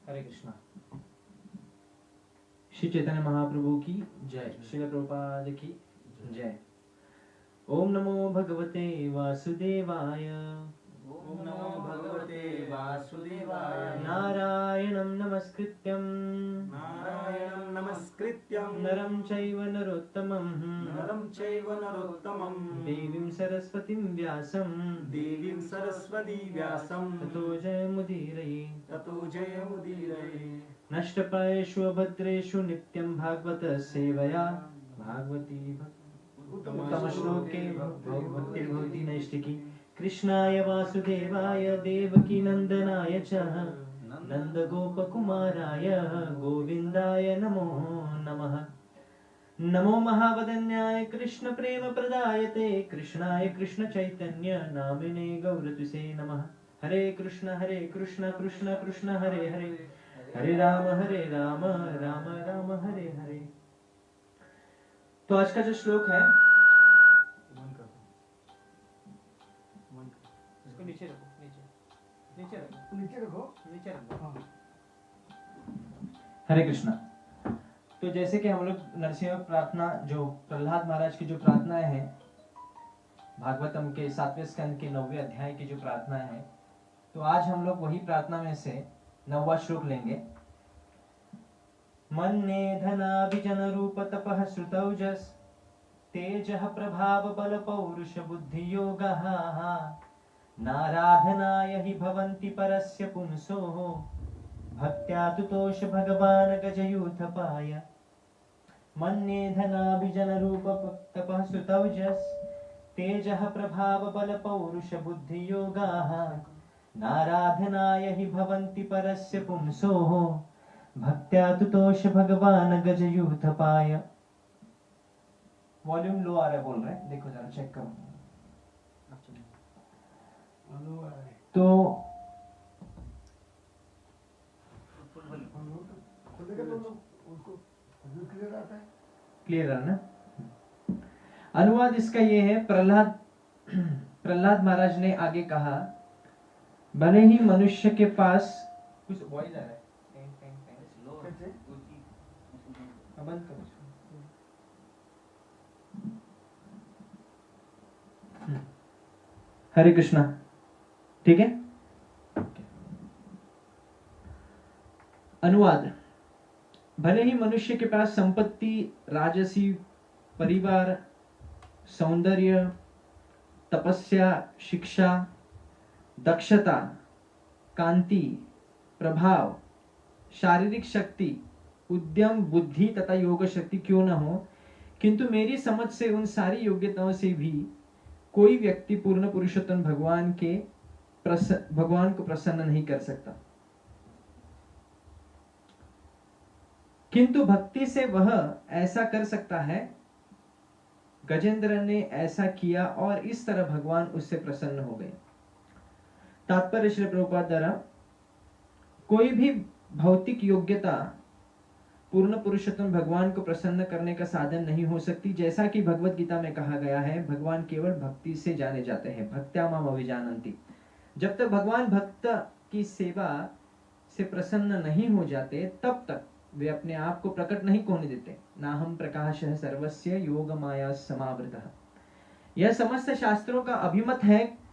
हरे कृष्णा। श्री चैतन्य महाप्रभु की जय, श्रील प्रभुपाद की जय। ओम नमो भगवते वासुदेवाय। ओम नमो भगवते वासुदेवाय। नारायणं नमस्कृत्यं नारायणं नमस्कृत्यं नरं चैव नरोत्तमं नरं चैव नरोत्तमं देवीं सरस्वतीं व्यासं देवीं सरस्वती व्यासं ततो जयमुदीरये। ततो जयमुदीरये। नष्टप्रायेषु अभद्रेषु नित्यं भागवत सेवया भागवती उत्तमश्लोके भक्तिर्भवति नैष्टिकी। कृष्णाय वासुदेवाय देवकी नंदनाय च नंदगोपकुमाराय गोविन्दाय नमो नमः। नमो महावदन्याय कृष्ण प्रेम प्रदायते कृष्णाय कृष्ण चैतन्य नामिने गौरतुसे नमः। हरे कृष्ण कृष्ण कृष्ण हरे हरे, हरे राम राम राम हरे हरे। तो आज का जो श्लोक है, इसको नीचे रखो, नीचे रखो। हरे कृष्णा। तो जैसे कि हम लोग नरसिंह प्रार्थना, जो प्रहलाद महाराज की जो प्रार्थनाएं हैं, भागवतम के 7वें स्कंद के 9वें अध्याय की जो प्रार्थना है, तो आज हम लोग वही प्रार्थना में से 9वां श्लोक लेंगे। मन्ये धनाभिजन रूप तपः श्रुतौजस् तेजः प्रभाव बल पौरुष बुद्धि योगः नाराधनाय हि भवन्ति परस्य पुंसो भक्त्या तुतोष भगवान् गजयूथपाय। मन्ये धनाभिजन रूप तपः श्रुतौजस् तेजः प्रभाव बल पौरुष बुद्धि योगाः नाराधनाय हि भवन्ति परस्य पुंसो भक्त्या तुतोष भगवान गजयूथपाय। वॉल्यूम लो आ रहा है, बोल रहे हैं, देखो जरा चेक करो। तो क्लियर है ना। अनुवाद इसका ये है, प्रहलाद महाराज ने आगे कहा, भले ही मनुष्य के पास कुछ वॉइस आ रहा है, बंद करो। हरे कृष्णा, ठीक है। अनुवाद, भले ही मनुष्य के पास संपत्ति, राजसी, परिवार, सौंदर्य, तपस्या, शिक्षा, दक्षता, कांति, प्रभाव, शारीरिक शक्ति, उद्यम, बुद्धि तथा योग शक्ति क्यों न हो, किंतु मेरी समझ से उन सारी योग्यताओं से भी कोई व्यक्ति पूर्ण पुरुषोत्तम भगवान को प्रसन्न नहीं कर सकता। किंतु भक्ति से वह ऐसा कर सकता है। गजेंद्र ने ऐसा किया और इस तरह भगवान उससे प्रसन्न हो गए। तात्पर्य श्री प्रभुपाद द्वारा, कोई भी भौतिक योग्यता पूर्ण पुरुषोत्तम भगवान को प्रसन्न करने का साधन नहीं हो सकती। जैसा कि भगवत गीता में कहा गया है, भगवान केवल भक्ति से जाने जाते हैं, भक्त्या माम अभिजानन्ति। जब तक भगवान भक्त की सेवा से प्रसन्न नहीं हो जाते, तब तक वे अपने आप को प्रकट नहीं होने देते। नाहम प्रकाशः सर्वस्य योग माया समावृतः। यह समस्त शास्त्रों का अभिमत है।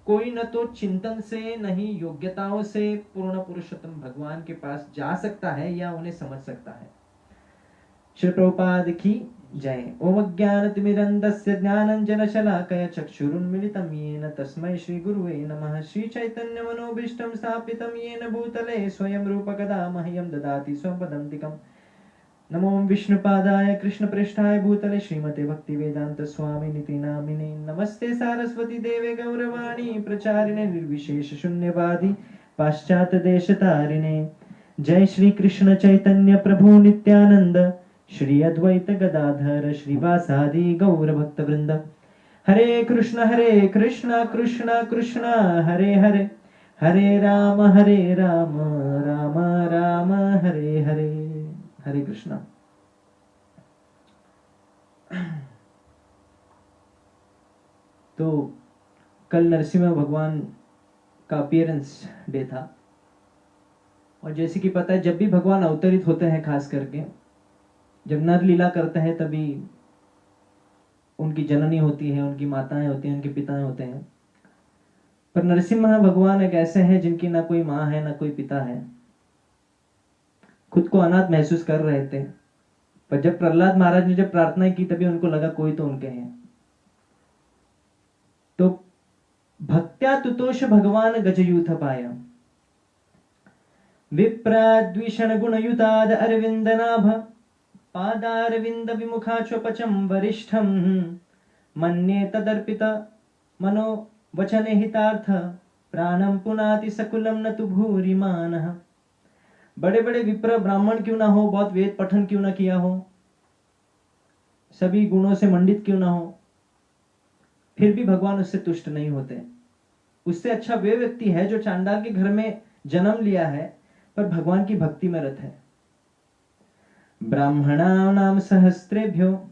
कोई न तो चिंतन से, नहीं योग्यताओं से पूर्ण पुरुषोत्तम भगवान के पास जा सकता है या उन्हें समझ सकता है। श्री प्रभुपाद की जय। ओम ज्ञानतिमिरन्धस्य ज्ञानाञ्जनशलाकया चक्षुरुन्मीलितं येन तस्मै श्री गुरुवे नमः। श्री चैतन्य मनोभीष्टं स्थापितं येन भूतले स्वयं रूपकदा मह्यं ददाति स्वं पदान्तिकम्। नमो विष्णुपादाय कृष्णप्रेष्ठाय भूतले श्रीमते भक्तिवेदांत स्वामिनिति नामिने। नमस्ते सारस्वती देवे गौरवाणी प्रचारिणे निर्विशेष शून्यवादी पाश्चात्य देशतारिणे। जय श्री कृष्ण चैतन्य प्रभु नित्यानंद श्री अद्वैत गदाधर श्रीवासादि गौर भक्त वृंद। हरे कृष्ण कृष्ण कृष्ण हरे हरे, हरे राम राम राम हरे हरे। हरे कृष्णा। तो कल नरसिम्हा भगवान का अपीयरेंस डे था। और जैसे कि पता है, जब भी भगवान अवतरित होते हैं, खास करके जब नर लीला करते हैं, तभी उनकी जननी होती है, उनकी माताएं होती हैं, उनके पिता होते हैं। पर नरसिम्हा भगवान एक ऐसे हैं जिनकी ना कोई माँ है, ना कोई पिता है, खुद को अनाथ महसूस कर रहे थे। पर जब प्रहलाद महाराज ने जब प्रार्थना की, तभी उनको लगा कोई तो उनके हैं। तो भक्त्या तुतोष भगवान गजयूथ पाया, विप्राद्विषण गुणयुताद अरविंद नाभ, पादारविंद विमुखाच्वपचम वरिष्ठम, मन्ये तदर्पित मनो वचने हितार्थ, प्राणम पुनाति सकुलम न तु भूरिमानः। बड़े बड़े विप्र ब्राह्मण क्यों ना हो, बहुत वेद पठन क्यों ना किया हो, सभी गुणों से मंडित क्यों ना हो, फिर भी भगवान उससे तुष्ट नहीं होते। उससे अच्छा वे व्यक्ति है जो चांडाल के घर में जन्म लिया है, पर भगवान की भक्ति में रत है। ब्राह्मणानां सहस्रेभ्यो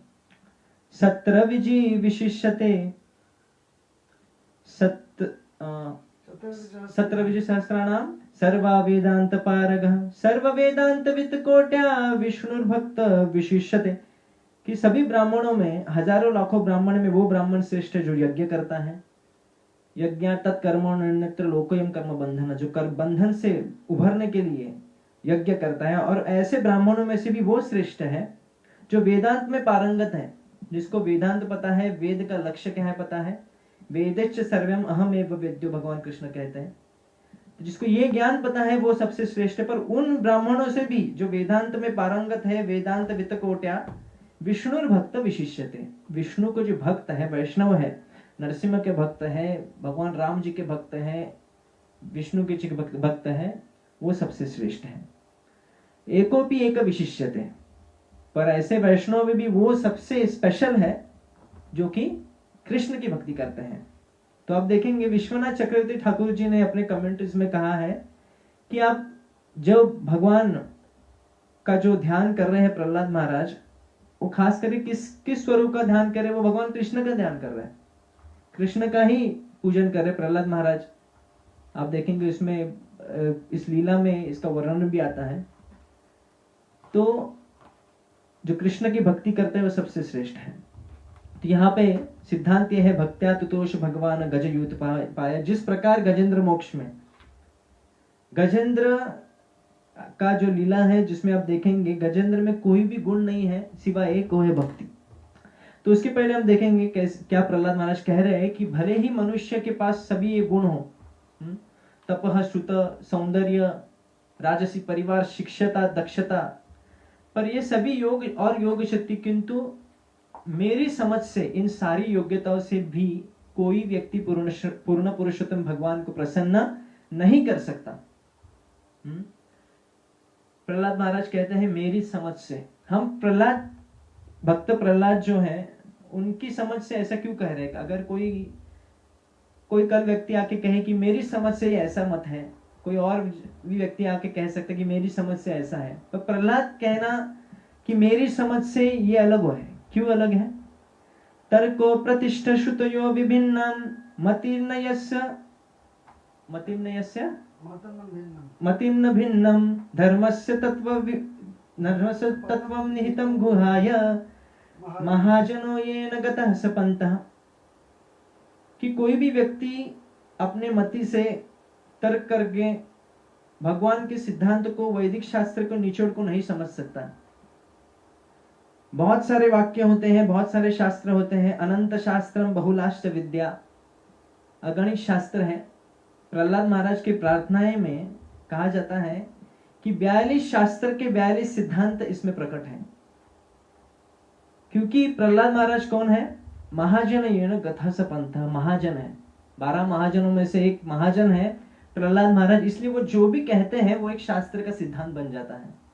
सत्र विजि विशिष्यते, सत्र विजि सहस्राणां सर्वा वेदांत पारगः, सर्व वेदांत वित्त कोट्या विष्णुर्भक्त विशिष्यते। कि सभी ब्राह्मणों में, हजारों लाखों ब्राह्मण में वो ब्राह्मण श्रेष्ठ है जो यज्ञ करता है। यज्ञ तत्कर्मो अन्यत्र लोकोयम कर्म बंधन, जो कर्म बंधन से उभरने के लिए यज्ञ करता है। और ऐसे ब्राह्मणों में से भी वो श्रेष्ठ है जो वेदांत में पारंगत है, जिसको वेदांत पता है, वेद का लक्ष्य क्या है पता है। वेदच्च सर्वम अहमेव वेद्यो, भगवान कृष्ण कहते हैं। तो जिसको ये ज्ञान पता है वो सबसे श्रेष्ठ है। पर उन ब्राह्मणों से भी जो वेदांत में पारंगत है, वेदांत वित्तकोट्या विष्णुर भक्त विशिष्यते, विष्णु को जो भक्त है, वैष्णव है, नरसिंह के भक्त है, भगवान राम जी के भक्त है, विष्णु के भक्त है, वो सबसे श्रेष्ठ है। एकोपि एक विशिष्यते, पर ऐसे वैष्णव में भी वो सबसे स्पेशल है जो कि कृष्ण की भक्ति करते हैं। तो आप देखेंगे विश्वनाथ चक्रवर्ती ठाकुर जी ने अपने कमेंट्रीज में कहा है कि आप जब भगवान का जो ध्यान कर रहे हैं प्रहलाद महाराज, वो खास करके किस स्वरूप का ध्यान कर रहे हैं, वो भगवान कृष्ण का ध्यान कर रहे हैं, कृष्ण का ही पूजन कर रहे प्रहलाद महाराज। आप देखेंगे इसमें, इस लीला में इसका वर्णन भी आता है। तो जो कृष्ण की भक्ति करते हैं वो सबसे श्रेष्ठ है। तो यहाँ पे सिद्धांत यह है, भक्त्या तुतोष भगवान गजयूथ पाया। जिस प्रकार गजेंद्र मोक्ष में, गजेंद्र का जो लीला है, जिसमें आप देखेंगे गजेंद्र में कोई भी गुण नहीं है सिवाय एक, वो है भक्ति। तो उसके पहले हम देखेंगे क्या प्रहलाद महाराज कह रहे हैं कि भले ही मनुष्य के पास सभी ये गुण हो, तपः, श्रुत, सौंदर्य, राजसी परिवार, शिक्षता, दक्षता, पर ये सभी योग और योग शक्ति, किंतु मेरी समझ से इन सारी योग्यताओं से भी कोई व्यक्ति पूर्ण पुरुषोत्तम भगवान को प्रसन्न नहीं कर सकता। प्रहलाद महाराज कहते हैं मेरी समझ से। हम प्रहलाद, भक्त प्रहलाद जो है, उनकी समझ से ऐसा क्यों कह रहे हैं? अगर कोई कल व्यक्ति आके कहे कि मेरी समझ से ये ऐसा मत है, कोई और भी व्यक्ति आके कह सकता है कि मेरी समझ से ऐसा है, तो प्रहलाद कहना कि मेरी समझ से ये अलग है, क्यों अलग है? तर्को प्रतिष्ठ श्रुतयो विभिन्नम मतिर्न भिन्नम धर्मस्य तत्वं निहितं गुहाय महाजनो येन गतः स पंथः। कि कोई भी व्यक्ति अपने मति से तर्क करके भगवान के सिद्धांत को, वैदिक शास्त्र को, निचोड़ को नहीं समझ सकता। बहुत सारे वाक्य होते हैं, बहुत सारे शास्त्र होते हैं। अनंत शास्त्रम बहुलाश्च विद्या, अगणित शास्त्र है। प्रहलाद महाराज की प्रार्थनाएं में कहा जाता है कि 42 शास्त्र के 42 सिद्धांत इसमें प्रकट हैं। क्योंकि प्रहलाद महाराज कौन है? महाजन येन गतः स पंथः, महाजन है। 12 महाजनों में से एक महाजन है प्रहलाद महाराज, इसलिए वो जो भी कहते हैं वो एक शास्त्र का सिद्धांत बन जाता है।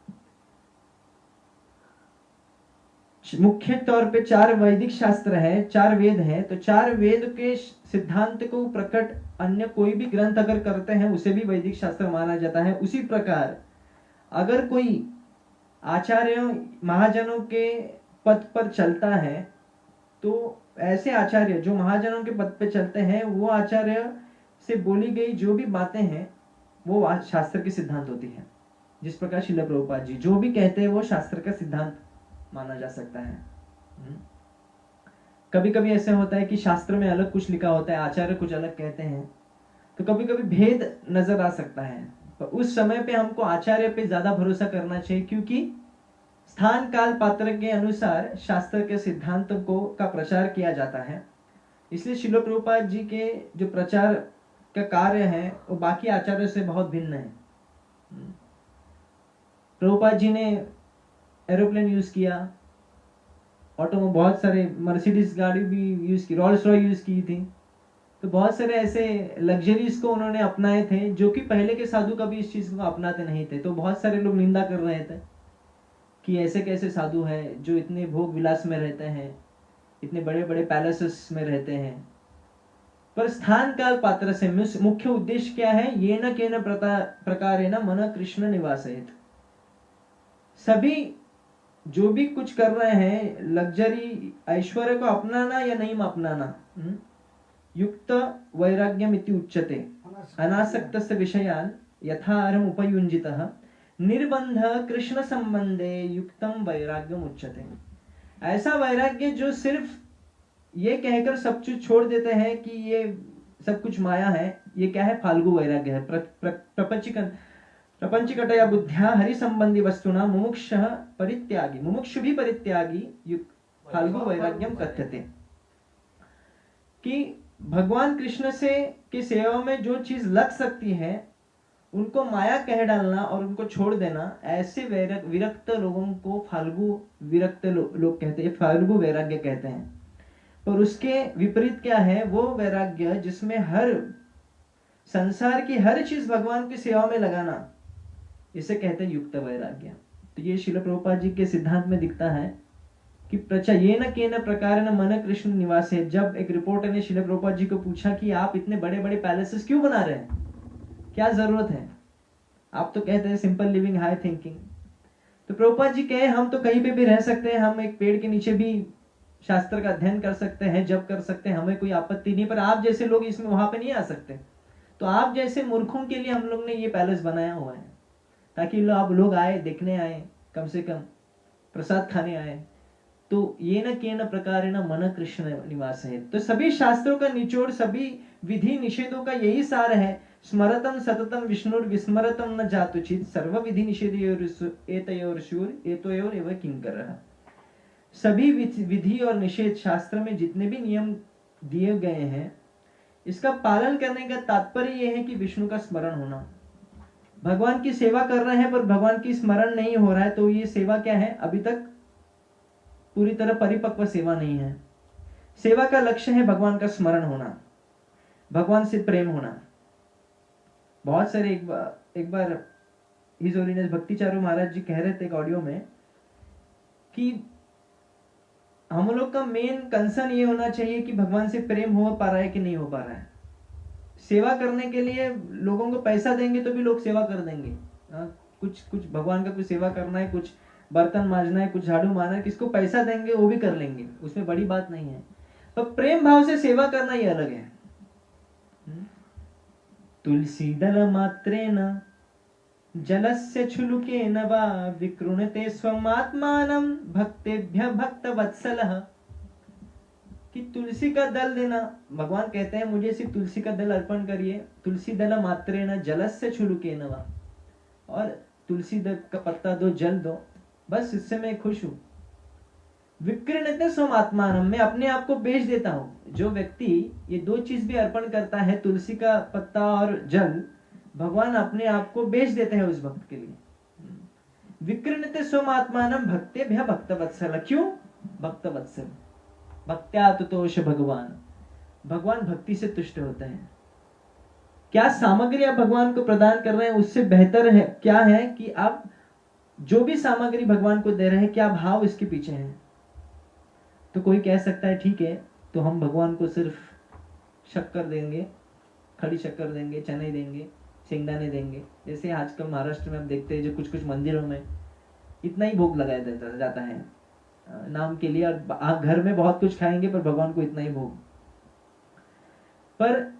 मुख्य तौर पे 4 वैदिक शास्त्र है, 4 वेद है, तो 4 वेद के सिद्धांत को प्रकट अन्य कोई भी ग्रंथ अगर करते हैं उसे भी वैदिक शास्त्र माना जाता है। उसी प्रकार अगर कोई आचार्य महाजनों के पद पर चलता है, तो ऐसे आचार्य जो महाजनों के पद पर चलते हैं, वो आचार्य से बोली गई जो भी बातें हैं वो शास्त्र के सिद्धांत होती है। जिस प्रकार श्रील प्रभुपाद जी जो भी कहते हैं वो शास्त्र का सिद्धांत माना जा सकता है। कभी कभी ऐसे होता है कि शास्त्र में अलग कुछ लिखा होता है, आचार्य कुछ अलग कहते हैं, तो कभी कभी भेद नजर आ सकता है। पर उस समय पे हमको आचार्य पे ज्यादा भरोसा करना चाहिए, क्योंकि स्थान काल पात्र के अनुसार शास्त्र के सिद्धांतों को का प्रचार किया जाता है। इसलिए श्रील प्रभुपाद जी के जो प्रचार का कार्य है वो बाकी आचार्यों से बहुत भिन्न है। प्रभुपाद जी ने एरोप्लेन यूज किया, ऑटो में बहुत सारे मर्सिडीज गाड़ी भी यूज की, रोल्स रॉय यूज की थी, तो बहुत सारे ऐसे लग्जरीज को उन्होंने अपनाए थे जो कि पहले के साधु कभी इस चीज को अपनाते नहीं थे। तो बहुत सारे लोग निंदा कर रहे थे कि ऐसे कैसे साधु हैं जो इतने भोग विलास में रहते हैं, इतने बड़े बड़े पैलेसेस में रहते हैं। पर स्थान काल पात्र से मुख्य उद्देश्य क्या है? ये न के न प्रकारेण मन कृष्ण निवासयेत्। सभी जो भी कुछ कर रहे हैं, लग्जरी ऐश्वर्य को अपनाना या नहीं अपनाना, युक्त वैराग्यम इति उच्यते। अनासक्तस्य विषयान् यथारम उपयुञ्जितः निर्बंध कृष्ण संबंधे युक्तम वैराग्यम उच्यते। ऐसा वैराग्य जो सिर्फ ये कहकर सब कुछ छोड़ देते हैं कि ये सब कुछ माया है, ये क्या है? फाल्गु वैराग्य है। प्रपंचिकटया बुद्ध्या हरि संबंधी वस्तुना मुमुक्षः परित्यागी, मुमुक्षु भी परित्यागी फाल्गु वैराग्यम कथ्यते। कि भगवान कृष्ण से की सेवा में जो चीज लग सकती है उनको माया कह डालना और उनको छोड़ देना, ऐसे विरक्त लोगों को फाल्गु विरक्त लोग कहते हैं, फाल्गु वैराग्य कहते हैं। पर उसके विपरीत क्या है? वो वैराग्य जिसमें हर संसार की हर चीज भगवान की सेवा में लगाना, इसे कहते हैं युक्त वैराग्य। तो ये श्रील प्रभुपाद जी के सिद्धांत में दिखता है कि प्रचयेन केन प्रकारेण मन कृष्ण निवास है। जब एक रिपोर्टर ने श्रील प्रभुपाद जी को पूछा कि आप इतने बड़े बड़े पैलेसेस क्यों बना रहे हैं, क्या जरूरत है? आप तो कहते हैं सिंपल लिविंग हाई थिंकिंग। तो प्रभुपाद जी कहे हम तो कहीं पे भी रह सकते हैं, हम एक पेड़ के नीचे भी शास्त्र का अध्ययन कर सकते हैं, जप कर सकते हैं, हमें कोई आपत्ति नहीं, पर आप जैसे लोग इसमें वहां पे नहीं आ सकते। तो आप जैसे मूर्खों के लिए हम लोग ने ये पैलेस बनाया हुआ है, ताकि आप लोग आए, देखने आए, कम से कम प्रसाद खाने आए। तो ये न के न प्रकारेण मन कृष्ण निवास है। तो सभी शास्त्रों का निचोड़, सभी विधि निषेधों का यही सार है। स्मरतम सततम विष्णुर विस्मरतम न जातुचित सर्व विधि निषेधयोर एतयोर एव किंकरः। सभी विधि और निषेध शास्त्र में जितने भी नियम दिए गए हैं, इसका पालन करने का तात्पर्य यह है कि विष्णु का स्मरण होना। भगवान की सेवा कर रहे हैं पर भगवान की स्मरण नहीं हो रहा है, तो ये सेवा क्या है? अभी तक पूरी तरह परिपक्व सेवा नहीं है। सेवा का लक्ष्य है भगवान का स्मरण होना, भगवान से प्रेम होना। बहुत सारे एक बार हिज होलीनेस भक्तिचारू महाराज जी कह रहे थे एक ऑडियो में कि हम लोग का मेन कंसर्न ये होना चाहिए कि भगवान से प्रेम हो पा रहा है कि नहीं हो पा रहा है। सेवा करने के लिए लोगों को पैसा देंगे तो भी लोग सेवा कर देंगे। कुछ भगवान का कुछ सेवा करना है, कुछ बर्तन मांजना है, कुछ झाड़ू मारना है, किसको पैसा देंगे वो भी कर लेंगे, उसमें बड़ी बात नहीं है। पर प्रेम भाव से सेवा करना ये अलग है। तुलसी दल मात्रेण जलस्य छुलुकेन वा विकृणते स्वमात्मानं भक्तेभ्य भक्तवत्सलः। कि तुलसी का दल देना, भगवान कहते हैं मुझे सिर्फ तुलसी का दल अर्पण करिए। तुलसी दल मात्रेण जलस्य छुलुकेन वा, और तुलसी दल का पत्ता दो, जल दो, बस इससे मैं खुश हूं। विकृणते स्वमात्मानं, मैं अपने आप को बेच देता हूं। जो व्यक्ति ये दो चीज भी अर्पण करता है, तुलसी का पत्ता और जल, भगवान अपने आप को बेच देते हैं उस भक्त के लिए। विकृणते स्वमात्मानं भक्तेभ्य भक्तवत्सल। क्यों भक्तवत्सल? भक्त्या तुतोष भगवान, भगवान भक्ति से तुष्ट होते हैं। क्या सामग्री आप भगवान को प्रदान कर रहे हैं उससे बेहतर है क्या है कि आप जो भी सामग्री भगवान को दे रहे हैं, क्या भाव इसके पीछे है। तो कोई कह सकता है ठीक है, तो हम भगवान को सिर्फ शक्कर देंगे, खड़ी शक्कर देंगे, चने देंगे, सिंगदाने देंगे। जैसे आजकल महाराष्ट्र में हम देखते हैं जो कुछ कुछ मंदिरों में इतना ही भोग लगाया जाता है नाम के लिए, और आप घर में बहुत कुछ खाएंगे पर भगवान को इतना ही भोग। पर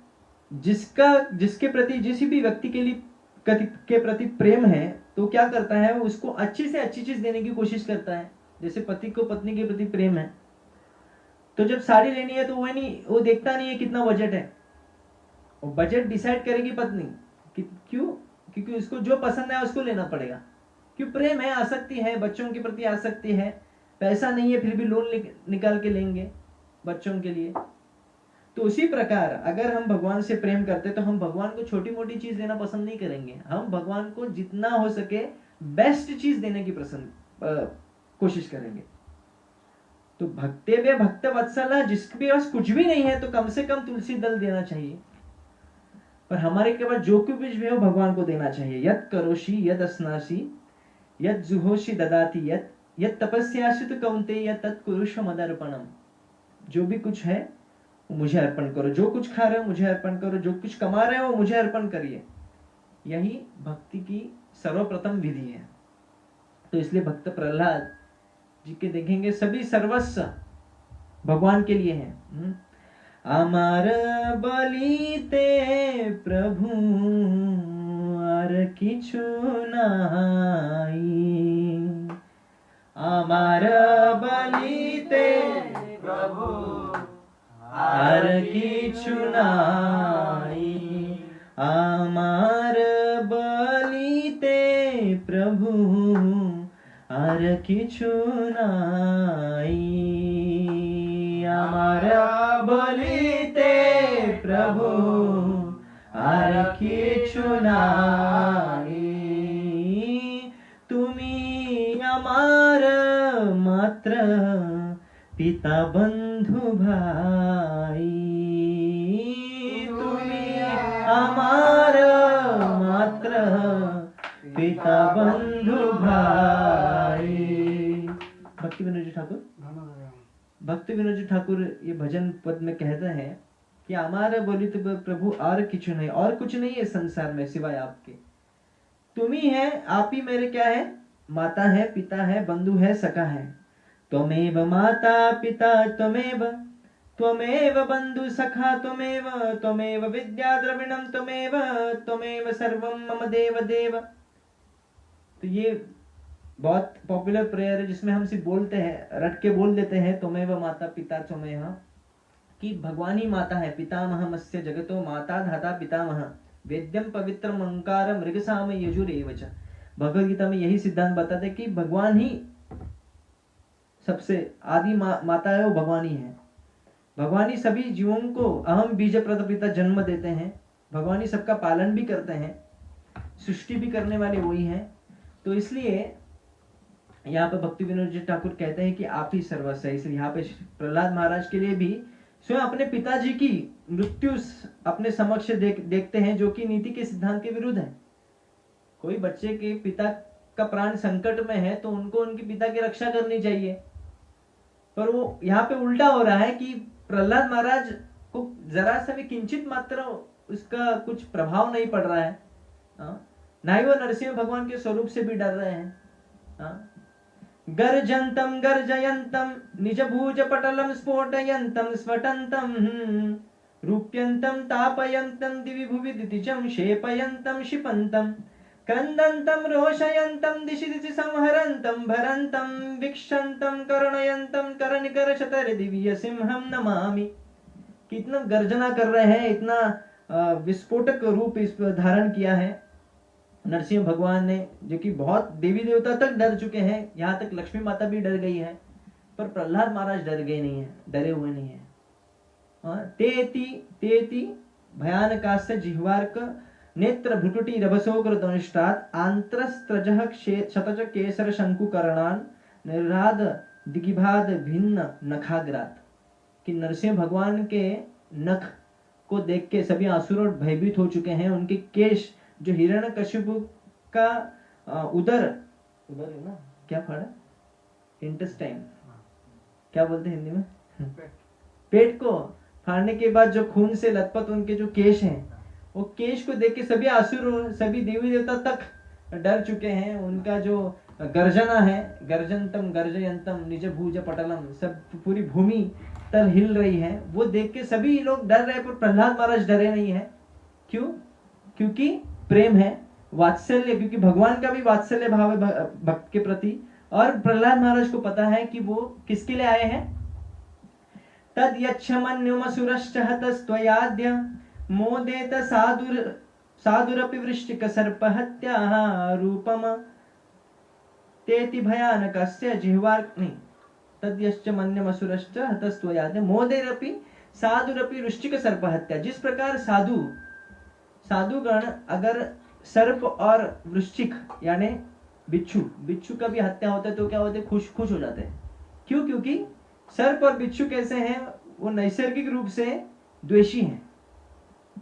जिसके प्रति, जिस भी व्यक्ति के लिए के प्रति प्रेम है तो क्या करता है, वो उसको अच्छी से अच्छी चीज देने की कोशिश करता है। जैसे पति को पत्नी के प्रति प्रेम है, तो जब साड़ी लेनी है तो वो देखता नहीं है कितना बजट है, वो बजट डिसाइड करेगी पत्नी क्यों? क्योंकि उसको जो पसंद है उसको लेना पड़ेगा। क्यों? प्रेम है, आसक्ति है, बच्चों के प्रति आसक्ति है। पैसा नहीं है फिर भी लोन निकाल के लेंगे बच्चों के लिए। तो उसी प्रकार अगर हम भगवान से प्रेम करते तो हम भगवान को छोटी मोटी चीज देना पसंद नहीं करेंगे, हम भगवान को जितना हो सके बेस्ट चीज देने की कोशिश करेंगे। तो भक्तेव्य भक्त वत्सला, जिसके पास कुछ भी नहीं है तो कम से कम तुलसी दल देना चाहिए, पर हमारे के पास जो कुछ भी हो भगवान को देना चाहिए। यत् करोषि यद अस्नासि यद जुहोषि ददाति यत् तपस्यासि तो कौन्तेय तत् कुरुष्व मदर्पणम। जो भी कुछ है वो मुझे अर्पण करो, जो कुछ खा रहे हो मुझे अर्पण करो, जो कुछ कमा रहे हो मुझे अर्पण करिए। यही भक्ति की सर्वप्रथम विधि है। तो इसलिए भक्त प्रहलाद जी के देखेंगे सभी सर्वस्व भगवान के लिए हैं। अमर बलिते प्रभु आर किछु नाई, अमर बलिते प्रभु आर किछु नाई, अमर बलिते प्रभु आर किछु नाई, अमर बलिते प्रभु आर किछु नाई, तुमी अमार मात्र पिता बंधु भाई, तुमी अमार मात्र पिता बंधु भाई। भक्ति विनोद जी ठाकुर, भक्ति विनोद जी ठाकुर ये भजन पद में कहते हैं कि हमारे बोली तो प्रभु और कुछ नहीं, और कुछ नहीं है संसार में सिवाय आपके। तुम ही है, आप ही मेरे क्या है, माता है, पिता है, बंधु है, सखा है। त्वमेव माता पिता त्वमेव, त्वमेव बंधु सखा त्वमेव, त्वमेव विद्या द्रविणम त्वमेव, त्वमेव सर्वम मम देव देव। तो ये बहुत पॉपुलर प्रेयर है जिसमें हम सिर्फ बोलते हैं, रट के बोल देते हैं त्वमेव माता पिता त्वमेव, कि भगवान ही माता है। पितामहमस्य जगतो माता धाता पितामह, वेद्यम पवित्रम ओंकार मृगसाम यजुरेव च। भगवद गीता में यही सिद्धांत बताते कि भगवान ही सबसे आदि माता है, वो भगवान ही है। भगवान ही सभी जीवों को अहम बीज प्रदपिता जन्म देते हैं, भगवान ही सबका पालन भी करते हैं, सृष्टि भी करने वाले वही हैं। तो इसलिए यहाँ पे भक्ति विनोद जी ठाकुर कहते हैं कि आप ही सर्वस्व है। इसलिए यहाँ पे प्रहलाद महाराज के लिए भी स्वयं अपने पिताजी की मृत्यु अपने समक्ष देखते हैं, जो कि नीति के सिद्धांत के विरुद्ध है। कोई बच्चे के पिता का प्राण संकट में है तो उनको उनके पिता की रक्षा करनी चाहिए, पर वो यहाँ पे उल्टा हो रहा है कि प्रहलाद महाराज को जरा सा भी किंचित मात्र उसका कुछ प्रभाव नहीं पड़ रहा है, ना ही वो नरसिंह भगवान के स्वरूप से भी डर रहे हैं। गर्जन्तम गर्जयन्तम निज भुज पटलम स्फोटयन्तम स्फटन्तम, रूप्यन्तम तापयन्तम दिवि भुवि दितिजं क्षेपयन्तम क्षिपन्तम, क्रन्दन्तम रोषयन्तम दिशि दिशि संहरन्तम भरन्तम, वीक्षन्तम करुणयन्तम करनिकर शतर दिव्य सिंहम नमामि। कितना गर्जना कर रहे हैं, इतना विस्फोटक रूप इस पर धारण किया है नरसिंह भगवान ने, जो कि बहुत देवी देवता तक डर चुके हैं, यहाँ तक लक्ष्मी माता भी डर गई है, पर प्रहलाद महाराज डर गए नहीं है, डरे हुए नहीं है। तेति तेति भयानकास्य जिह्वार्क नेत्र भ्रुकुटी रभसोग्र दंष्टात् आंत्रस्त्रजः शतज केसर शंकुकर्णान निर्राद दिगिभाद भिन्न नखाग्रात। कि नरसिंह भगवान के नख को देख के सभी असुर भयभीत हो चुके हैं। उनके केश जो हिरण्यकशिपु का उदर है ना, क्या फाड़ा, इंटेस्टाइन क्या बोलते हैं हिंदी में, पेट को फाड़ने के बाद जो खून से लथपथ उनके जो केश हैं, वो केश को देख के सभी असुर सभी देवी देवता तक डर चुके हैं। उनका जो गर्जना है, गर्जनतम गर्जयंतम निज भुज पटलम, सब पूरी भूमि तल हिल रही है, वो देख के सभी लोग डर रहे, पर प्रहलाद महाराज डरे नहीं है। क्यों? क्योंकि प्रेम है, वात्सल्य, क्योंकि भगवान का भी वात्सल्य भाव है भक्त के प्रति, और प्रहलाद महाराज को पता है कि वो किसके लिए आए हैं। तद यच्छमन्युमसुरश्च हतस्त्वयाद्य मोदेत साधुरपि वृश्चिक सर्पहत्याः रूपम तेति भयानकस्य जिह्वाग्नि। तद यच्छमन्युमसुरश्च हतस्त्वयाद्य मोदेरपि साधुरपि वृश्चिक सर्पहत्या। जिस प्रकार साधुगण अगर सर्प और वृश्चिक यानी बिच्छू का भी हत्या होता है तो क्या होते हैं, खुश हो जाते हैं। क्यों? क्योंकि सर्प और बिच्छू कैसे हैं, वो नैसर्गिक रूप से द्वेषी हैं।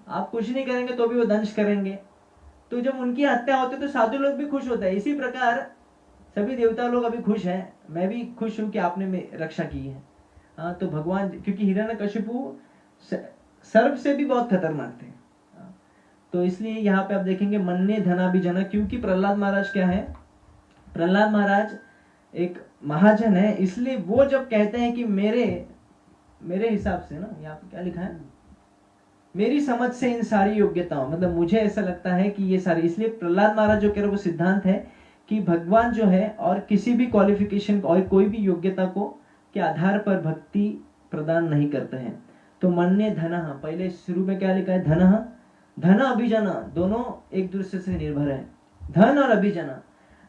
आप कुछ नहीं करेंगे तो भी वो दंश करेंगे। तो जब उनकी हत्या होती है तो साधु लोग भी खुश होते हैं। इसी प्रकार सभी देवता लोग अभी खुश हैं, मैं भी खुश हूं कि आपने रक्षा की है। हाँ, तो भगवान, क्योंकि हिरण्यकशिपु सर्प से भी बहुत खतरनाक थे, तो इसलिए यहाँ पे आप देखेंगे मन्ने धनाभिजन, क्योंकि प्रहलाद महाराज क्या है, प्रहलाद महाराज एक महाजन है। इसलिए वो जब कहते हैं कि मेरे हिसाब से ना, यहाँ पे क्या लिखा है, मेरी समझ से इन सारी योग्यताओं, मतलब मुझे ऐसा लगता है कि ये सारी, इसलिए प्रहलाद महाराज जो कह रहे वो सिद्धांत है कि भगवान जो है और किसी भी क्वालिफिकेशन और कोई भी योग्यता को के आधार पर भक्ति प्रदान नहीं करते हैं। तो मन्ने धन, पहले शुरू में क्या लिखा है, धन अभिजन, दोनों एक दूसरे से निर्भर है। धन और अभिजन,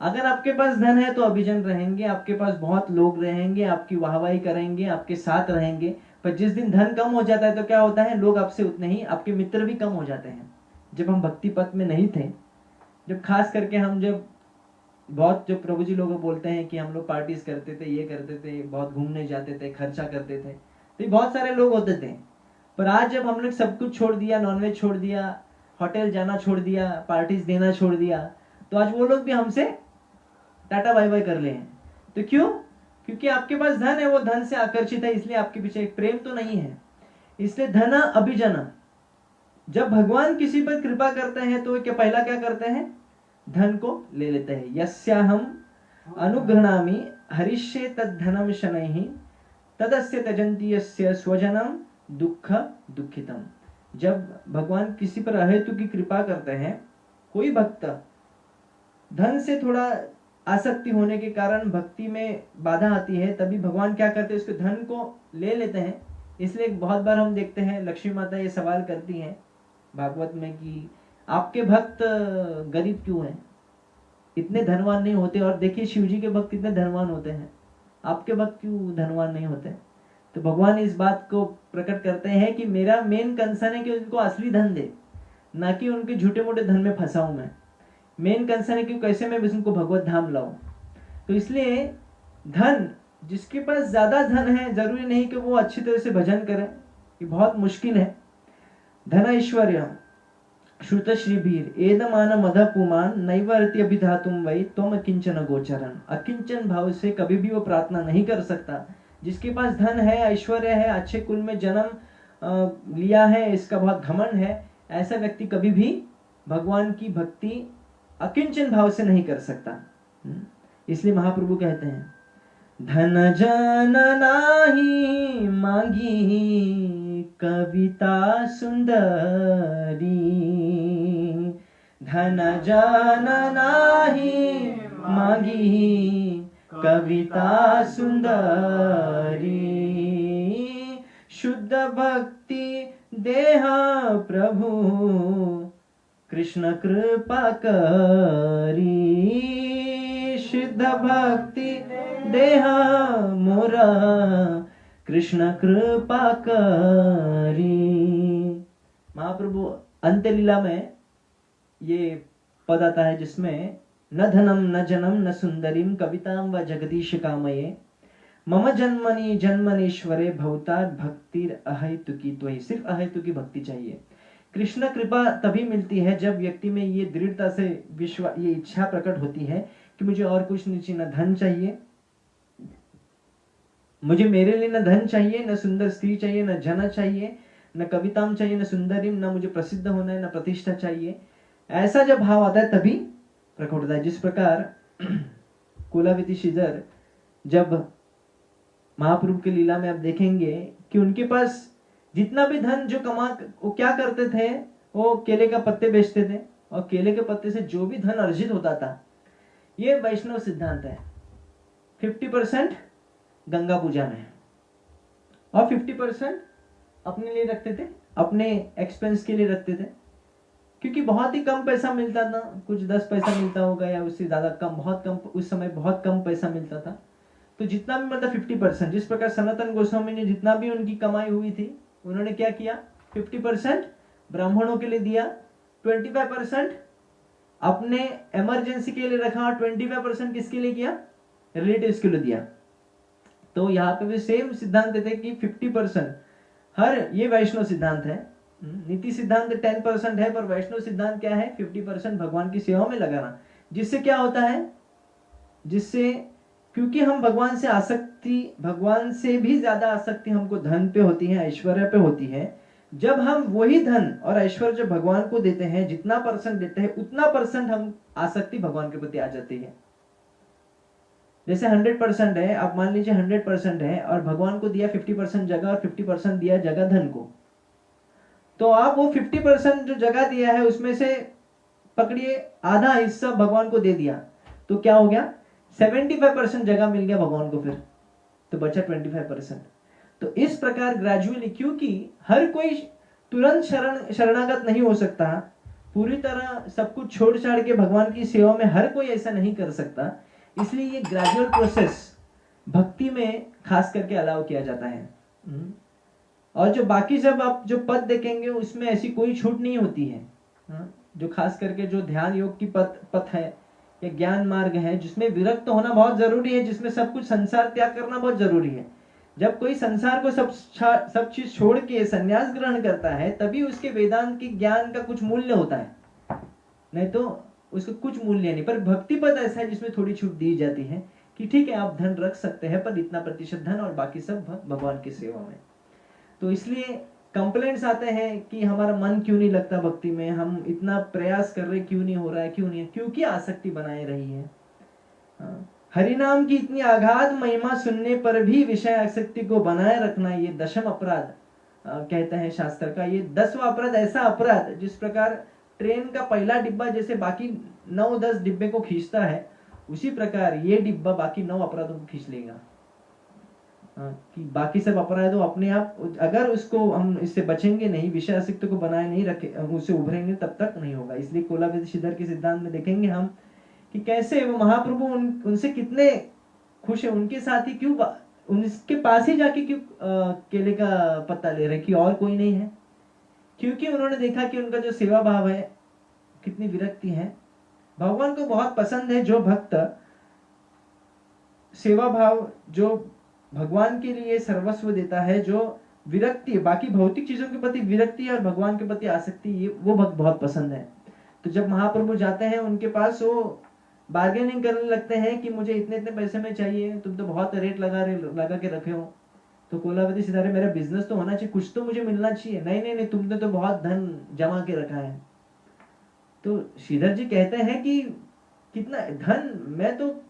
अगर आपके पास धन है तो अभिजन रहेंगे, आपके पास बहुत लोग रहेंगे, आपकी वाहवाही करेंगे, आपके साथ रहेंगे। पर जिस दिन धन कम हो जाता है तो क्या होता है, लोग आपसे उतने ही, आपके मित्र भी कम हो जाते हैं। जब हम भक्ति पथ में नहीं थे, जब खास करके हम जब बहुत, जो प्रभु जी लोग बोलते हैं कि हम लोग पार्टीज करते थे, ये करते थे, बहुत घूमने जाते थे, खर्चा करते थे, तो बहुत सारे लोग होते थे। पर आज जब हम लोग सब कुछ छोड़ दिया, नॉनवेज छोड़ दिया, होटल जाना छोड़ दिया, पार्टीज देना छोड़ दिया, तो आज वो लोग भी हमसे टाटा बाय बाय कर ले हैं। तो क्यों? क्योंकि आपके पास धन है, वो धन से आकर्षित है, इसलिए आपके पीछे एक प्रेम तो नहीं है। इसलिए धन अभिजन, जब भगवान किसी पर कृपा करते हैं तो क्या पहला क्या करते हैं, धन को ले लेते हैं। यस्याहम अनुगृह्णामि हरिष्ये तद्धनम शनैः तदस्य त्यजन्ति यस्य स्वजनम दुःख दुःखितम। जब भगवान किसी पर अहेतु की कृपा करते हैं, कोई भक्त धन से थोड़ा आसक्ति होने के कारण भक्ति में बाधा आती है, तभी भगवान क्या करते हैं, उसके धन को ले लेते हैं। इसलिए बहुत बार हम देखते हैं लक्ष्मी माता ये सवाल करती हैं भागवत में कि आपके भक्त गरीब क्यों हैं, इतने धनवान नहीं होते, और देखिए शिव जी के भक्त इतने धनवान होते हैं, आपके भक्त क्यों धनवान नहीं होते। तो भगवान इस बात को प्रकट करते हैं कि मेरा मेन कंसर्न है कि उनको असली धन दे, ना कि उनके झूठे मोटे धन में फंसाऊं मैं। मेन कंसर्न है कि कैसे मैं उनको भगवत धाम लाऊं। तो इसलिए धन, जिसके पास ज्यादा धन है, जरूरी नहीं कि वो अच्छी तरह से भजन करे, ये बहुत मुश्किल है। धन ऐश्वर्य श्रुत श्रीभीर एदमान मध पुमान नैवर्ति अभिधातुम वै त्वम किंचन गोचरन। अकिंचन भाव से कभी भी वो प्रार्थना नहीं कर सकता। जिसके पास धन है, ऐश्वर्य है, अच्छे कुल में जन्म लिया है, इसका बहुत घमंड है, ऐसा व्यक्ति कभी भी भगवान की भक्ति अकिंचन भाव से नहीं कर सकता। इसलिए महाप्रभु कहते हैं धन जन नाही मांगी कविता सुंदरी, धन जन नाही मांगी कविता सुंदरी, शुद्ध भक्ति देहा प्रभु कृष्ण कृपा करी, शुद्ध भक्ति देहा मोरा कृष्ण कृपा करी। महाप्रभु अंत्य लीला में ये पद आता है जिसमें न धनम न जनम न सुंदरीम कविताम व जगदीश कामये मम जन्मनि जन्मनीश्वरे भवतार भक्तिर अहेतुकी त्वयि। सिर्फ अहेतुकी भक्ति चाहिए। कृष्ण कृपा तभी मिलती है जब व्यक्ति में ये दृढ़ता से ये इच्छा प्रकट होती है कि मुझे और कुछ नहीं चाहिए, न धन चाहिए, मुझे मेरे लिए न धन चाहिए, न सुंदर स्त्री चाहिए, न जन चाहिए, न कविताम चाहिए, न सुंदरीम, न मुझे प्रसिद्ध होना है, न प्रतिष्ठा चाहिए। ऐसा जब भाव आता है तभी प्रकट होता है। जिस प्रकार कुलावती श्रीधर जब महाप्रभु की लीला में आप देखेंगे कि उनके पास जितना भी धन जो कमा, वो क्या करते थे, वो केले का पत्ते बेचते थे और केले के पत्ते से जो भी धन अर्जित होता था, ये वैष्णव सिद्धांत है। 50% गंगा पूजा में और 50% अपने लिए रखते थे, अपने एक्सपेंस के लिए रखते थे, क्योंकि बहुत ही कम पैसा मिलता था, कुछ 10 पैसा मिलता होगा या उससे ज्यादा कम, बहुत कम, उस समय बहुत कम पैसा मिलता था। तो जितना भी मतलब 50%, जिस प्रकार सनातन गोस्वामी ने जितना भी उनकी कमाई हुई थी, उन्होंने क्या किया, 50% ब्राह्मणों के लिए दिया, 25% अपने इमरजेंसी के लिए रखा और 25% किसके लिए किया, रिलेटिव्स के लिए दिया। तो यहाँ पे भी सेम सिद्धांत देते कि 50% हर, ये वैष्णव सिद्धांत है। नीति सिद्धांत 10% है, पर वैष्णव सिद्धांत क्या है, 50% भगवान की सेवा में लगाना। जिससे क्या होता है, जिससे, क्योंकि हम भगवान से आसक्ति, भगवान से भी ज्यादा आसक्ति हमको धन पे होती है, ऐश्वर्य पे होती है। जब हम वही धन और ऐश्वर्य जो भगवान को देते हैं, जितना परसेंट देते हैं, उतना परसेंट हम आसक्ति भगवान के प्रति आ जाती है। जैसे 100% है, आप मान लीजिए 100% है और भगवान को दिया 50% जगह और 50% दिया जगह धन को, तो आप वो 50% जो जगह दिया है उसमें से पकड़िए आधा हिस्सा भगवान को दे दिया, तो क्या हो गया, 75% जगह मिल गया भगवान को, फिर तो बचा 25%। तो इस प्रकार ग्रेजुअली, क्योंकि हर कोई तुरंत शरणागत नहीं हो सकता, पूरी तरह सब कुछ छोड़ छाड़ के भगवान की सेवा में हर कोई ऐसा नहीं कर सकता, इसलिए ये ग्रेजुअल प्रोसेस भक्ति में खास करके अलाउ किया जाता है। और जो बाकी सब आप जो पद देखेंगे उसमें ऐसी कोई छूट नहीं होती है। जो खास करके जो ध्यान योग की पथ है या ज्ञान मार्ग है, जिसमें विरक्त होना बहुत जरूरी है, जिसमें सब कुछ संसार त्याग करना बहुत जरूरी है। जब कोई संसार को सब चीज छोड़ के संन्यास ग्रहण करता है, तभी उसके वेदांत की ज्ञान का कुछ मूल्य होता है, नहीं तो उसका कुछ मूल्य नहीं। पर भक्ति पद ऐसा है जिसमें थोड़ी छूट दी जाती है कि ठीक है आप धन रख सकते हैं, पर इतना प्रतिशत धन और बाकी सब भगवान की सेवा में। तो इसलिए कंप्लेंट्स आते हैं कि हमारा मन क्यों नहीं लगता भक्ति में, हम इतना प्रयास कर रहे क्यों नहीं हो रहा है, क्यों नहीं है, क्योंकि आसक्ति बनाए रही है। हरिनाम की इतनी आगाध महिमा सुनने पर भी विषय आसक्ति को बनाए रखना, ये दशम अपराध कहते हैं शास्त्र का। ये 10वां अपराध, ऐसा अपराध जिस प्रकार ट्रेन का पहला डिब्बा जैसे बाकी 9-10 डिब्बे को खींचता है, उसी प्रकार ये डिब्बा बाकी 9 अपराधों को खींच लेगा। कि बाकी सब अपराधों अपने आप, अगर उसको हम इससे बचेंगे नहीं, विषय आसक्ति को बनाए नहीं रखे, उससे उभरेंगे, तब तक नहीं होगा। इसलिए कोलावेद श्रीधर के सिद्धांत में देखेंगे हम कि कैसे वो महाप्रभु उनसे कितने खुश है, उनके साथ ही क्यों, उनके पास ही जाके क्यों केले का पत्ता ले रहे कि और कोई नहीं है, क्योंकि उन्होंने देखा कि उनका जो सेवा भाव है, कितनी विरक्ति है। भगवान को बहुत पसंद है जो भक्त सेवा भाव, जो भगवान के लिए सर्वस्व देता है, जो विरक्ति, बाकी भौतिक चीजों के प्रति विरक्ति और भगवान के प्रति आसक्ति, ये वो भक्त बहुत पसंद है। तो जब महाप्रभु जाते हैं उनके पास, वो बार्गेनिंग करने लगते हैं कि मुझे इतने इतने पैसे में चाहिए, तुम तो बहुत रेट लगा के रखे हो। तो कोलावती सितारे, मेरा बिजनेस तो होना चाहिए, कुछ तो मुझे मिलना चाहिए। नहीं नहीं नहीं, तुमने तो बहुत धन जमा के रखा है। तो श्रीधर जी कहते हैं कि कितना धन,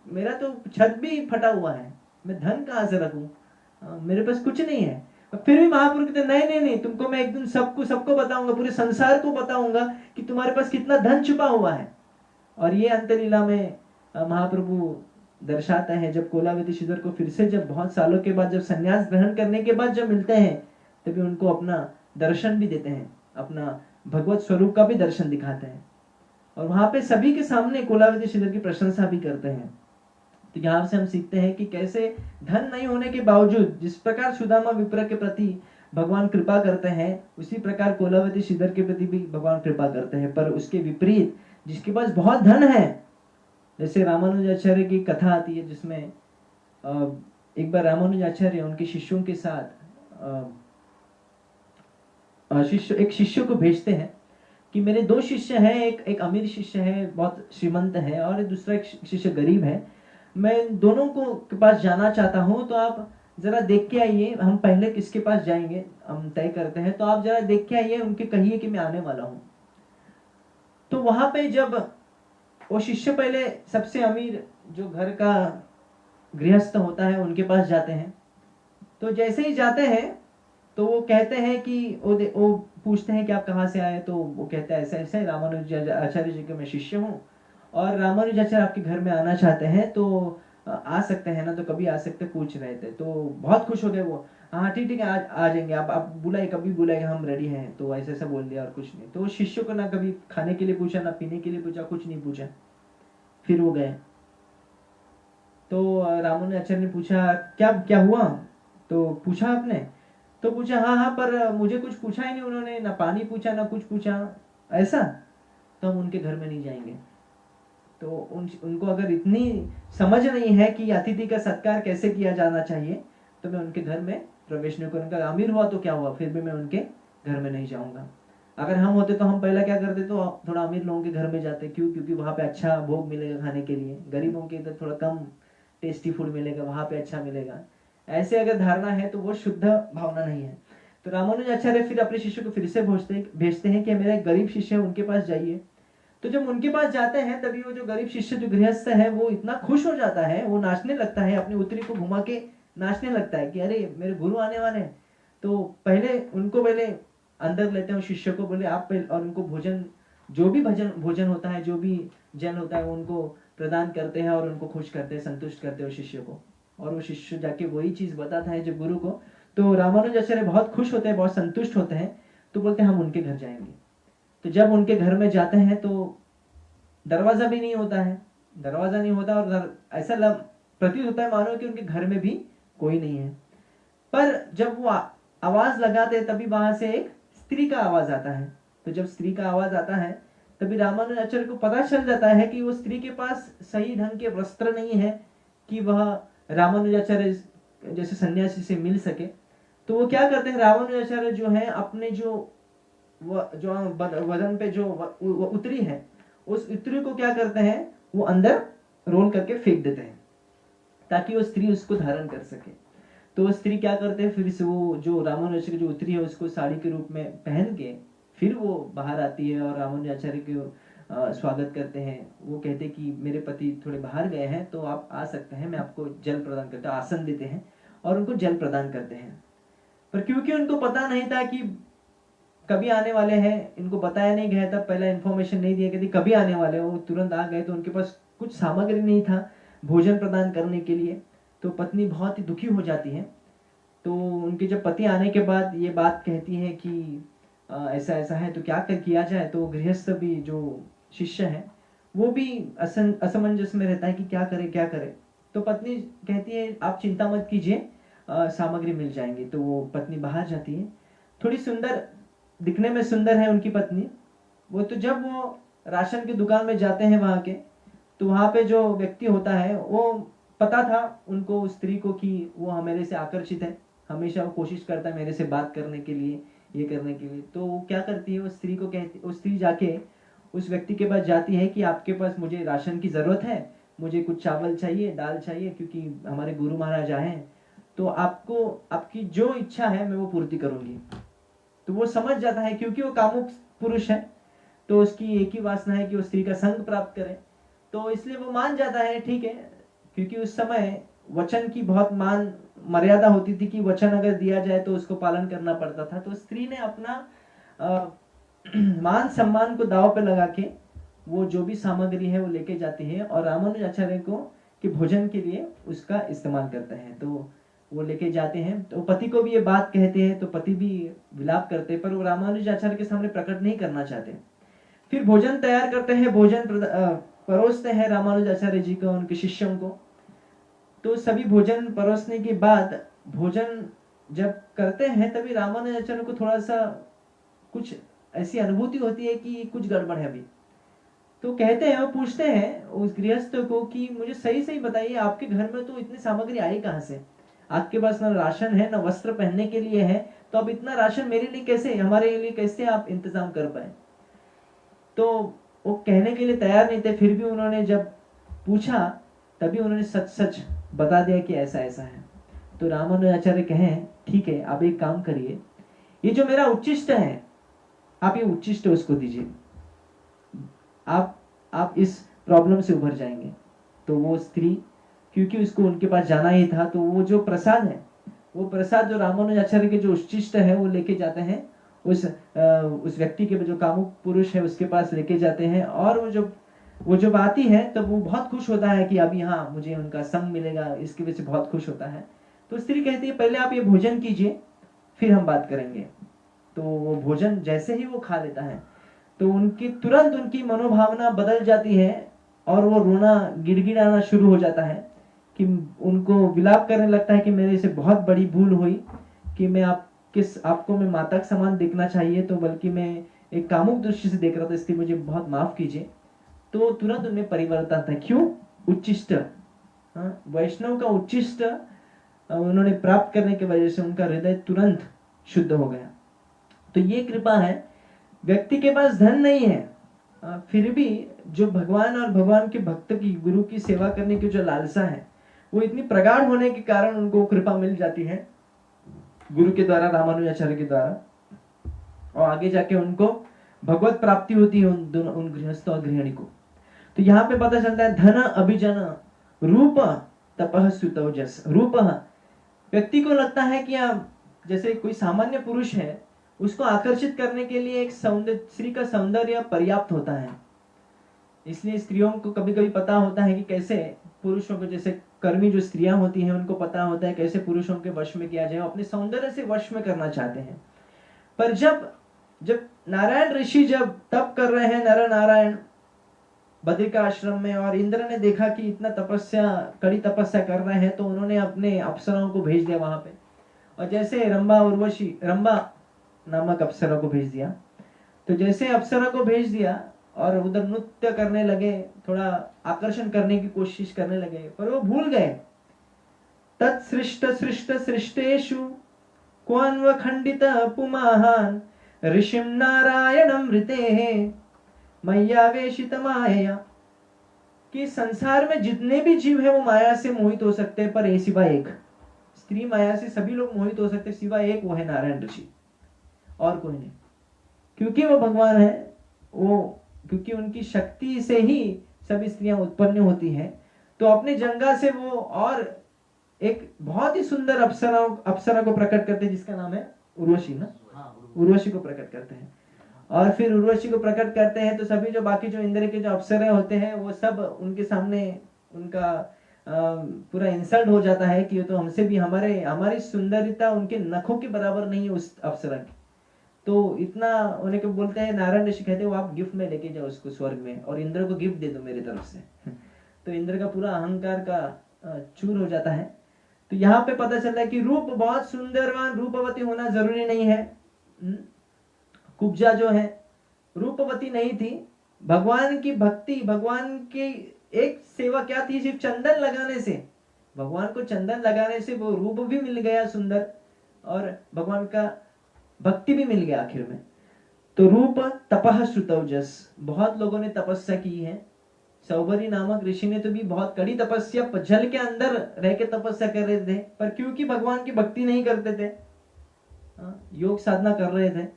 मेरा तो छत भी फटा हुआ है, मैं धन कहां से रखूं, मेरे पास कुछ नहीं है। फिर भी महाप्रभु कहते नहीं नहीं नहीं, तुमको मैं एक दिन सबको बताऊंगा, पूरे संसार को बताऊंगा कि तुम्हारे पास कितना धन छुपा हुआ है। और ये अंतलीला में महाप्रभु दर्शाता है, जब कोलावती श्रीधर को फिर से, जब बहुत सालों के बाद, जब संन्यास ग्रहण करने के बाद जब मिलते हैं, तभी उनको अपना दर्शन भी देते हैं, अपना भगवत स्वरूप का भी दर्शन दिखाते हैं, और वहां पे सभी के सामने कोलावती श्रीधर की प्रशंसा भी करते हैं। तो यहाँ से हम सीखते हैं कि कैसे धन नहीं होने के बावजूद जिस प्रकार सुदामा विप्र के प्रति भगवान कृपा करते हैं, उसी प्रकार कोलावती श्रीधर के प्रति भी भगवान कृपा करते हैं। पर उसके विपरीत जिसके पास बहुत धन है, जैसे रामानुजाचार्य की कथा आती है, जिसमें एक बार रामानुजाचार्य उनके शिष्यों के साथ एक शिष्य को भेजते हैं कि मेरे 2 शिष्य हैं, एक अमीर शिष्य है, बहुत श्रीमंत है, और दूसरा एक शिष्य गरीब है। मैं दोनों को के पास जाना चाहता हूँ, तो आप जरा देख के आइए, हम पहले किसके पास जाएंगे हम तय करते हैं, तो आप जरा देख के आइए, उनके कहिए कि मैं आने वाला हूँ। तो वहां पे जब वो शिष्य पहले सबसे अमीर जो घर का गृहस्थ होता है उनके पास जाते हैं, तो जैसे ही जाते हैं तो वो कहते हैं कि वो पूछते हैं कि आप कहाँ से आए, तो वो कहता है ऐसा ऐसा है, रामानुजाचार्य जी के मैं शिष्य हूँ और रामानुजाचार्य आपके घर में आना चाहते हैं, तो आ सकते हैं ना, तो कभी आ सकते, पूछ रहे थे। तो बहुत खुश हो गए वो, हाँ ठीक ठीक है, आज आ जाएंगे, आप बुलाए, कभी बुलाएंगे, हम रेडी हैं। तो ऐसा ऐसा बोल दिया और कुछ नहीं। तो वो शिष्य को ना कभी खाने के लिए पूछा, ना पीने के लिए पूछा, कुछ नहीं पूछा। फिर वो गए। तो रामानुजाचार्य ने पूछा क्या क्या हुआ, तो पूछा आपने, तो पूछा हाँ हाँ, पर मुझे कुछ पूछा ही नहीं उन्होंने, ना पानी पूछा ना कुछ पूछा, ऐसा। तो हम उनके घर में नहीं जाएंगे। तो उनको अगर इतनी समझ नहीं है कि अतिथि का सत्कार कैसे किया जाना चाहिए, तो मैं उनके घर में प्रवेश नहीं करूंगा। अमीर हुआ तो क्या हुआ, फिर भी मैं उनके घर में नहीं जाऊंगा। अगर हम होते तो हम पहला क्या करते, तो थोड़ा अमीर लोगों के घर में जाते। क्यों? क्योंकि वहां पे अच्छा भोग मिलेगा खाने के लिए। गरीबों के इधर थोड़ा कम टेस्टी फूड मिलेगा, वहां पे अच्छा मिलेगा। ऐसे अगर धारणा है तो वो शुद्ध भावना नहीं है। तो रामानुजाचार्य फिर अपने शिष्य को फिर से भेजते हैं कि मेरा एक गरीब शिष्य है, उनके पास जाइए। तो जब उनके पास जाते हैं, तभी वो जो गरीब शिष्य, जो गृहस्थ है, वो इतना खुश हो जाता है, वो नाचने लगता है, अपनी उतरी को घुमा के नाचने लगता है कि अरे मेरे गुरु आने वाले हैं। तो पहले अंदर लेते हैं शिष्य को, बोले आप पहले, और उनको भोजन, जो भी भोजन होता है, जो भी जल होता है, वो उनको प्रदान करते हैं और उनको खुश करते हैं, संतुष्ट करते हैं उस शिष्य को। और वो शिष्य जाके वही चीज बताता है जो गुरु को। तो रामानुजाचार्य बहुत खुश होते हैं, बहुत संतुष्ट होते हैं। तो बोलते हैं हम उनके घर जाएंगे। तो जब उनके घर में जाते हैं तो दरवाजा भी नहीं होता है, दरवाजा नहीं होता, और ऐसा प्रतीत होता है मानो कि उनके घर में भी कोई नहीं है। पर जब वो आवाज लगाते हैं, तभी वहां से एक स्त्री का आवाज आता है। तो जब स्त्री का आवाज आता है, तभी रामानुजाचार्य को पता चल जाता है कि वो स्त्री के पास सही ढंग के वस्त्र नहीं है कि वह रामानुजाचार्य जैसे सन्यासी से मिल सके। तो वो क्या करते हैं, रामानुजाचार्य जो है अपने जो जो वजन पे जो उतरी है, उस उतरी को क्या करते हैं, वो अंदर रोल करके फेंक देते हैं, ताकि वो स्त्री उसको धारण कर सके। तो वो स्त्री क्या करते हैं, फिर से वो जो रामानुजाचार्य जो उतरी है उसको साड़ी के रूप में पहन के फिर वो बाहर आती है और रामानुजाचार्य को स्वागत करते हैं। वो कहते हैं कि मेरे पति थोड़े बाहर गए हैं, तो आप आ सकते हैं, मैं आपको जल प्रदान करता हूं। आसन देते हैं और उनको जल प्रदान करते हैं। पर क्योंकि उनको पता नहीं था कि कभी आने वाले हैं, इनको बताया नहीं गया था, पहला इन्फॉर्मेशन नहीं दिया कि कभी आने वाले, वो तुरंत आ गए। तो उनके पास कुछ सामग्री नहीं था भोजन प्रदान करने के लिए। तो पत्नी बहुत ही दुखी हो जाती है। तो उनके जब पति आने के बाद ये बात कहती है कि ऐसा ऐसा है, तो क्या किया जाए। तो गृहस्थ भी जो शिष्य है वो भी असमंजस में रहता है कि क्या करे क्या करे। तो पत्नी कहती है आप चिंता मत कीजिए, सामग्री मिल जाएंगी। तो वो पत्नी बाहर जाती है, थोड़ी सुंदर, दिखने में सुंदर है उनकी पत्नी। वो तो जब वो राशन की दुकान में जाते हैं वहां के, तो वहां पे जो व्यक्ति होता है वो पता था उनको, उस स्त्री को, कि वो मेरे से आकर्षित है, हमेशा वो कोशिश करता है मेरे से बात करने के लिए, ये करने के लिए। तो वो क्या करती है, उस स्त्री को कहती, उस स्त्री जाके उस व्यक्ति के पास जाती है कि आपके पास मुझे राशन की जरूरत है, मुझे कुछ चावल चाहिए, दाल चाहिए, क्योंकि हमारे गुरु महाराज आए हैं, तो आपको आपकी जो इच्छा है मैं वो पूर्ति करूंगी। तो वो समझ जाता है, क्योंकि वो कामुक पुरुष है, तो उसकी एक ही वासना है कि वो स्त्री का संग प्राप्त करे। तो इसलिए वो मान जाता है, ठीक है। क्योंकि उस समय वचन की बहुत मान मर्यादा होती थी कि वचन अगर दिया जाए तो उसको पालन करना पड़ता था। तो स्त्री ने अपना मान सम्मान को दाव पे लगा के वो जो भी सामग्री है वो लेके जाती है और रामानुजाचार्य को कि भोजन के लिए उसका इस्तेमाल करते हैं। तो वो लेके जाते हैं, तो पति को भी ये बात कहते हैं, तो पति भी विलाप करते हैं, पर वो रामानुजाचार्य के सामने प्रकट नहीं करना चाहते। फिर भोजन तैयार करते हैं, भोजन परोसते हैं रामानुजाचार्य जी को, उनके शिष्यों को। तो सभी भोजन परोसने के बाद भोजन जब करते हैं, तभी रामानुजाचार्य को थोड़ा सा कुछ ऐसी अनुभूति होती है कि कुछ गड़बड़ है अभी। तो कहते हैं, वो पूछते हैं उस गृहस्थ को कि मुझे सही सही बताइए, आपके घर में तो इतनी सामग्री आई कहाँ से? आपके पास ना राशन है, ना वस्त्र पहनने के लिए है, तो अब इतना राशन मेरे लिए कैसे, हमारे लिए कैसे आप इंतजाम कर पाए? तो वो कहने के लिए तैयार नहीं थे। फिर भी उन्होंने जब पूछा, तभी उन्होंने सच सच बता दिया कि ऐसा ऐसा है। तो रामानुजाचार्य कहें, ठीक है, आप एक काम करिए, ये जो मेरा उच्चिष्ट है, आप ये उच्चिष्ट उसको दीजिए, आप इस प्रॉब्लम से उभर जाएंगे। तो वो स्त्री, क्योंकि उसको उनके पास जाना ही था, तो वो जो प्रसाद है वो प्रसाद जो रामानुजाचार्य के जो उच्चिष्ट है वो लेके जाते हैं, उस व्यक्ति के जो कामुक पुरुष है उसके पास लेके जाते हैं, और वो जब आती है तब वो बहुत खुश होता है कि अभी हाँ मुझे उनका संग मिलेगा, इसकी वजह से बहुत खुश होता है। तो स्त्री कहती है पहले आप ये भोजन कीजिए फिर हम बात करेंगे। तो वो भोजन जैसे ही वो खा लेता है तो तुरंत उनकी मनोभावना बदल जाती है और वो रोना गिड़गिड़ाना शुरू हो जाता है, कि उनको विलाप करने लगता है कि मेरे से बहुत बड़ी भूल हुई, कि मैं आपको मैं माता के समान देखना चाहिए, तो बल्कि मैं एक कामुक दृष्टि से देख रहा था, इसलिए मुझे बहुत माफ कीजिए। तो तुरंत उनमें परिवर्तन था। क्यों? उच्चिष्ट, वैष्णव का उच्चिष्ट उन्होंने प्राप्त करने की वजह से उनका हृदय तुरंत शुद्ध हो गया। तो ये कृपा है। व्यक्ति के पास धन नहीं है, फिर भी जो भगवान और भगवान के भक्त की, गुरु की सेवा करने की जो लालसा है वो इतनी प्रगाढ़ होने के कारण उनको कृपा मिल जाती है गुरु के द्वारा, रामानुजाचार्य के द्वारा, और आगे जाके उनको भगवत प्राप्ति होती है उन गृहस्थ और गृहिणी को। तो यहाँ पे पता चलता है धन अभिजन रूप तपः सुतौजस। रूप, व्यक्ति को लगता है कि जैसे कोई सामान्य पुरुष है उसको आकर्षित करने के लिए एक स्त्री का सौंदर्य पर्याप्त होता है। इसलिए स्त्रियों को कभी कभी पता होता है कि कैसे पुरुषों को, जैसे कर्मी जो स्त्रियां होती हैं उनको पता होता है कैसे पुरुषों के वश में किया जाए, अपने सौंदर्य से वश में करना चाहते हैं। पर जब नारायण ऋषि जब तप कर रहे हैं, नर नारायण बद्रिका आश्रम में, और इंद्र ने देखा कि इतना कड़ी तपस्या कर रहे हैं, तो उन्होंने अपने अप्सराओं को भेज दिया वहां पे, और जैसे रंबा नामक अप्सरा को भेज दिया। तो जैसे अप्सरा को भेज दिया और उधर नृत्य करने लगे, थोड़ा आकर्षण करने की कोशिश करने लगे, पर वो भूल गए। तत्सृष्ट सृष्ट सृष्टेषु क्वान्व खंडित पुमाहान ऋषिम नारायणम ऋतेः मय्यावेशित माया। कि संसार में जितने भी जीव है वो माया से मोहित हो सकते हैं, पर सिवाय एक, स्त्री माया से सभी लोग मोहित हो सकते हैं सिवाय एक, वो है नारायण ऋषि, और कोई नहीं। क्योंकि वो भगवान है, क्योंकि उनकी शक्ति से ही सभी स्त्रियां उत्पन्न होती हैं, तो अपने जंगा से वो और एक बहुत ही सुंदर अप्सरा को प्रकट करते हैं, जिसका नाम है उर्वशी ना, उर्वशी को प्रकट करते हैं। और फिर उर्वशी को प्रकट करते हैं तो सभी जो बाकी जो इंद्र के जो अप्सरे होते हैं वो सब उनके सामने उनका पूरा इंसल्ट हो जाता है कि ये तो हमसे भी, हमारी सुंदरता उनके नखों के बराबर नहीं है उस अप्सरा की। तो इतना होने को बोलते हैं, नारायण ऋषि कहते हैं वो आप गिफ्ट में लेके जाओ उसको स्वर्ग में, और इंद्र को गिफ्ट दे दो मेरी तरफ से। तो इंद्र का पूरा अहंकार का चूर हो जाता है। तो यहाँ पे पता चलता है कि रूप बहुत सुंदरवान, रूपवती होना जरूरी नहीं है। कुब्जा जो है रूपवती नहीं थी, भगवान की भक्ति, भगवान की एक सेवा क्या थी, सिर्फ चंदन लगाने से, भगवान को चंदन लगाने से वो रूप भी मिल गया सुंदर, और भगवान का भक्ति भी मिल गया आखिर में। तो रूप तपः श्रुतौजस, बहुत लोगों ने तपस्या की है। सौबरी नामक ऋषि ने तो भी बहुत कड़ी तपस्या, जल के अंदर रह के तपस्या कर रहे थे, पर क्योंकि भगवान की भक्ति नहीं करते थे, योग साधना कर रहे थे,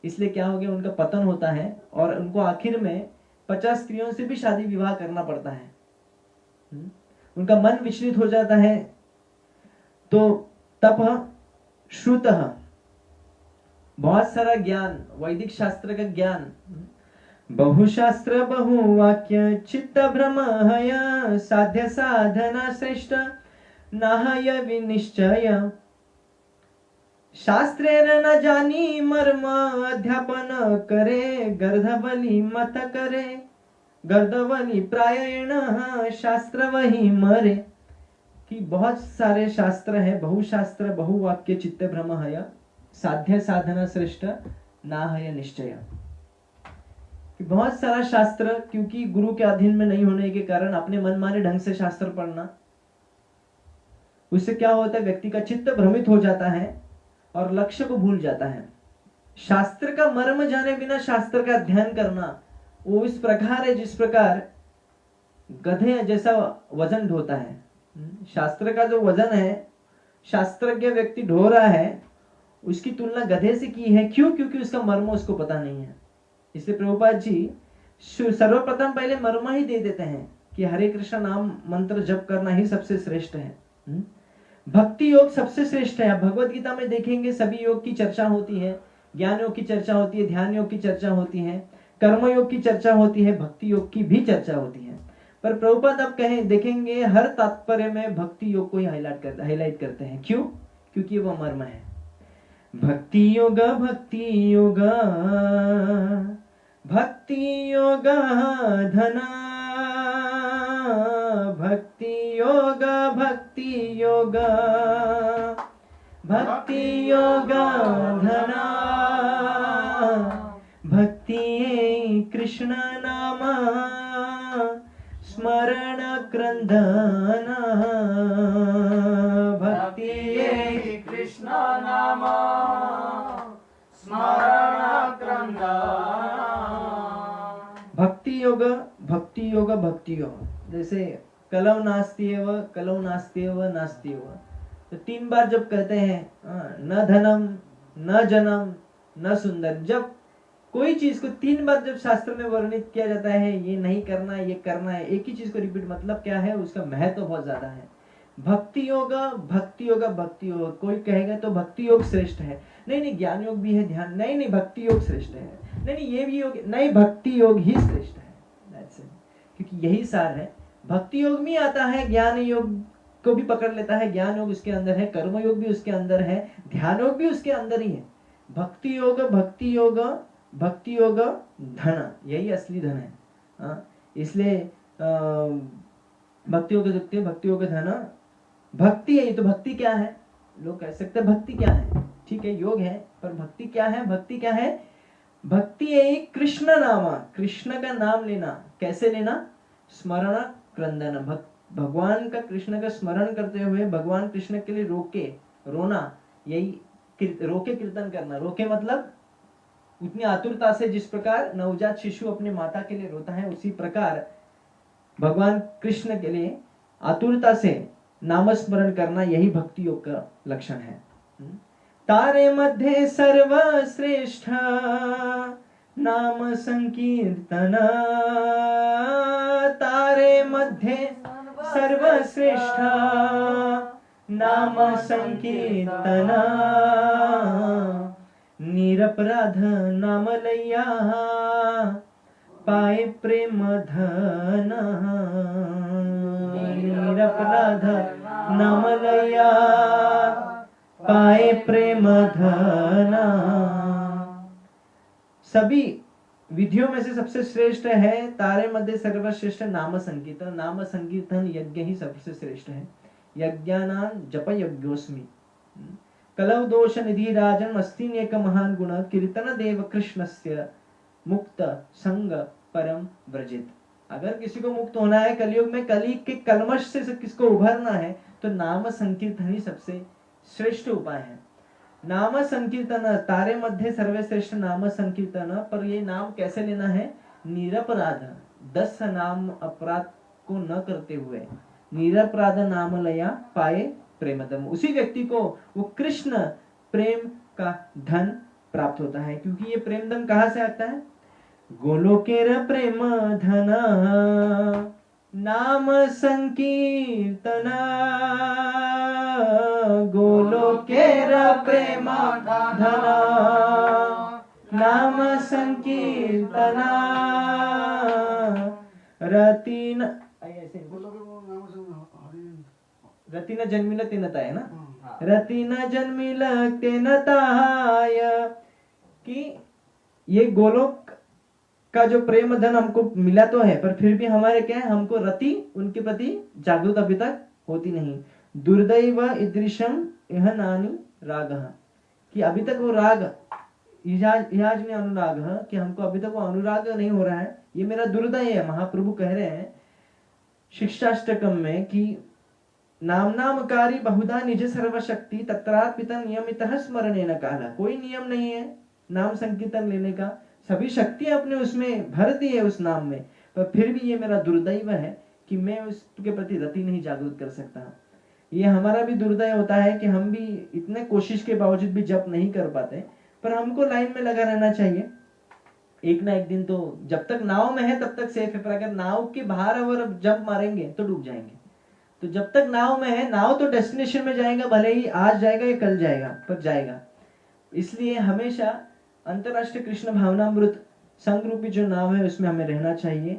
इसलिए क्या हो गया, उनका पतन होता है और उनको आखिर में 50 स्त्रियों से भी शादी विवाह करना पड़ता है। उनका मन विचलित हो जाता है। तो तपः श्रुतः, बहुत सारा ज्ञान, वैदिक शास्त्र का ज्ञान, बहुशास्त्र बहुवाक्य चित्त भ्रमहय साध्य साधना श्रेष्ठ नाहय विनिश्चय। शास्त्रेर न जानी मर्म अध्यापन करे गर्धवली मत करे गर्दवली प्रायण शास्त्र वही मरे। कि बहुत सारे शास्त्र है, बहुशास्त्र बहुवाक्य चित्त भ्रमहय साध्य साधना श्रेष्ठ नाहय निश्चय। कि बहुत सारा शास्त्र, क्योंकि गुरु के अधीन में नहीं होने के कारण अपने मनमाने ढंग से शास्त्र पढ़ना, उससे क्या होता है, व्यक्ति का चित्त भ्रमित हो जाता है और लक्ष्य को भूल जाता है। शास्त्र का मर्म जाने बिना शास्त्र का अध्ययन करना वो इस प्रकार है जिस प्रकार गधे जैसा वजन ढोता है। शास्त्र का जो वजन है, शास्त्रज्ञ व्यक्ति ढो रहा है, उसकी तुलना गधे से की है। क्यों? क्योंकि उसका मर्म उसको पता नहीं है। इसलिए प्रभुपाद जी सर्वप्रथम पहले मर्म ही दे देते हैं कि हरे कृष्ण नाम मंत्र जप करना ही सबसे श्रेष्ठ है। भक्ति योग सबसे श्रेष्ठ है। आप भगवत गीता में देखेंगे सभी योग की चर्चा होती है, ज्ञान योग की चर्चा होती है, ध्यान योग की चर्चा होती है, कर्म योग की चर्चा होती है, भक्ति योग की भी चर्चा होती है। पर प्रभुपाद आप कहें देखेंगे हर तात्पर्य में भक्ति योग को ही हाईलाइट करते हैं। क्यों? क्योंकि वो मर्म है। भक्ति योग भक्ति योग भक्ति योग धना, भक्ति योग भक्ति योग भक्ति योग धना, भक्ति कृष्ण नाम स्मरण क्रंदना, भक्ति कृष्ण नाम स्मरण क्रंदना। भक्ति योग भक्ति योग भक्ति योग। जैसे कलौ नास्ति एव कलौ नास्ति एव नास्ति एव, तो 3 बार जब कहते हैं न धनम न जनम न सुंदर, जब कोई चीज को 3 बार जब शास्त्र में वर्णित किया जाता है, ये नहीं करना है, ये करना है, एक ही चीज को रिपीट, मतलब क्या है, उसका महत्व बहुत ज्यादा है। भक्ति योग भक्ति योग भक्ति योग। कोई कहेगा तो भक्ति योग श्रेष्ठ है, नहीं ज्ञान योग भी है, ध्यान नहीं भक्ति योग श्रेष्ठ है, नहीं ये भी योग नहीं, भक्ति योग ही श्रेष्ठ है। That's it. क्योंकि यही सार है। भक्ति योग में आता है, ज्ञान योग को भी पकड़ लेता है, ज्ञान योग उसके अंदर है, कर्म योग भी उसके अंदर है, ध्यान योग भी उसके अंदर ही है। भक्ति योग भक्ति योग भक्ति योग धन, यही असली धन है। इसलिए भक्ति योग देखते, भक्ति योग धन, भक्ति है। तो भक्ति क्या है? लोग कह सकते हैं भक्ति क्या है, ठीक है योग है, पर भक्ति क्या है? भक्ति क्या है? भक्ति है कृष्ण नाम, कृष्ण का नाम लेना। कैसे लेना? स्मरण क्रंदन, भगवान का, कृष्ण का स्मरण करते हुए भगवान कृष्ण के लिए रोके रोना, यही रोके कीर्तन करना। रोके मतलब उतनी आतुरता से, जिस प्रकार नवजात शिशु अपने माता के लिए रोता है, उसी प्रकार भगवान कृष्ण के लिए आतुरता से नाम स्मरण करना, यही भक्ति योग का लक्षण है। तारे मध्य सर्वश्रेष्ठ नाम संकीर्तन, तारे मध्य सर्वश्रेष्ठ नाम संकीर्तन, निरपराध नाम लैया पाए प्रेम धन, निरपराध नाम लैया पाए प्रेम धन। सभी विधियों में से सबसे श्रेष्ठ है तारे मध्य सर्वश्रेष्ठ नाम संकीर्तन। नाम संकीर्तन यज्ञ ही सबसे श्रेष्ठ है। यज्ञानां जप यज्ञोस्मि, कलौ दोष निधि राजन अस्तिनेक महान गुण, कीर्तन देव कृष्णस्य मुक्त संग परम व्रजित। अगर किसी को मुक्त होना है कलयुग में, कली के कलमश से किसको उभरना है, तो नाम संकीर्तन ही सबसे श्रेष्ठ उपाय है। नाम संकीर्तन, तारे मध्य सर्वश्रेष्ठ नाम संकीर्तन, पर ये नाम कैसे लेना है? निरपराध, 10 नाम अपराध को न करते हुए, निरपराध नाम लया पाए प्रेमदम, उसी व्यक्ति को वो कृष्ण प्रेम का धन प्राप्त होता है। क्योंकि ये प्रेम धन कहां से आता है? गोलोकेर प्रेम धन नाम संकीर्तन, गोलोकेर प्रेम धन नाम संकीर्तन, रतिन रतिन जन्मिल तेनताय ना, रतिन जन्मिल तेनताय, कि ये गोलोक का जो प्रेम धन हमको मिला तो है, पर फिर भी हमारे क्या है, हमको रति उनके प्रति जागरूक अभी तक होती नहीं। दुर्दैव ईदृशम यह नानी राग, कि अभी तक वो राग इहाज में अनुराग है, कि हमको अभी तक वो अनुराग नहीं हो रहा है, ये मेरा दुर्दय है। महाप्रभु कह रहे हैं शिक्षाष्टकम में कि नाम नामकारी बहुधा निज सर्वशक्ति तत्रार्पित नियमितः स्मरणेन काला। कोई नियम नहीं है नाम संकीर्तन लेने का, सभी शक्तियां अपने उसमें भर दी है उस नाम में, पर फिर भी ये मेरा दुर्दैव है कि मैं उसके प्रति रति नहीं जागरूक कर सकता। ये हमारा भी दुर्दय होता है कि हम भी इतने कोशिश के बावजूद भी जप नहीं कर पाते, पर हमको लाइन में लगा रहना चाहिए। एक ना एक दिन तो, जब तक नाव में है तब तक सेफ है, पर अगर नाव के बाहर और जंप मारेंगे तो डूब जाएंगे। तो जब तक नाव में है, नाव तो डेस्टिनेशन में जाएगा, भले ही आज जाएगा या कल जाएगा, पर जाएगा। इसलिए हमेशा अंतरराष्ट्रीय कृष्ण भावनामृत संघ रूपी जो नाव है उसमें हमें रहना चाहिए,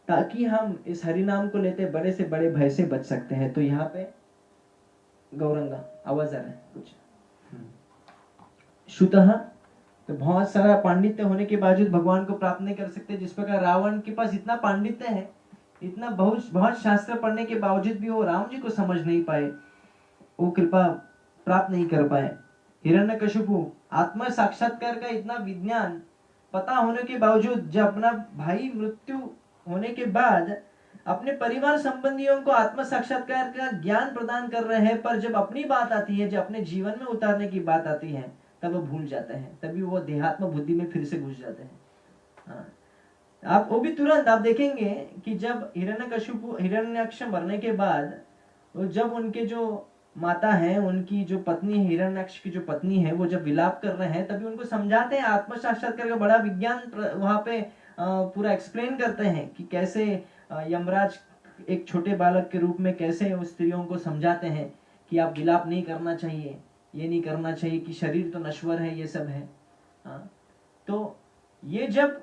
ताकि हम इस हरि नाम को लेते बड़े से बड़े भय से बच सकते हैं। तो यहाँ पे गौरंगा आवाज आ रहा है कुछ शुतः, तो बहुत सारा पांडित्य होने के बावजूद भगवान को प्राप्त नहीं कर सकते। जिस प्रकार रावण के पास इतना पांडित्य है, इतना बहुत शास्त्र पढ़ने के बावजूद भी वो राम जी को समझ नहीं पाए, वो कृपा प्राप्त नहीं कर पाए। हिरण्यकशिपु आत्मा साक्षात्कार का इतना विज्ञान पता होने के बावजूद, जब अपना भाई मृत्यु होने के बाद अपने परिवार संबंधियों को आत्म साक्षात्कार का ज्ञान प्रदान कर रहे हैं, पर जब अपनी बात आती है, जब अपने जीवन में उतारने की बात आती है, तब वो भूल जाते हैं, तभी वो देहात्म बुद्धि में फिर से घुस जाते हैं। हाँ। आप वो भी तुरंत आप देखेंगे कि जब हिरण्यकशिपु हिरण्याक्ष मरने के बाद, जब उनके जो माता है, उनकी जो पत्नी है, हिरण्याक्ष की जो पत्नी है, वो जब विलाप कर रहे हैं, तभी उनको समझाते हैं, आत्म साक्षात्कार का बड़ा विज्ञान वहां पे पूरा एक्सप्लेन करते हैं कि कैसे यमराज एक छोटे बालक के रूप में कैसे उस स्त्रियों को समझाते हैं कि आप विलाप नहीं करना चाहिए, ये नहीं करना चाहिए, कि शरीर तो नश्वर है, ये सब है। तो ये जब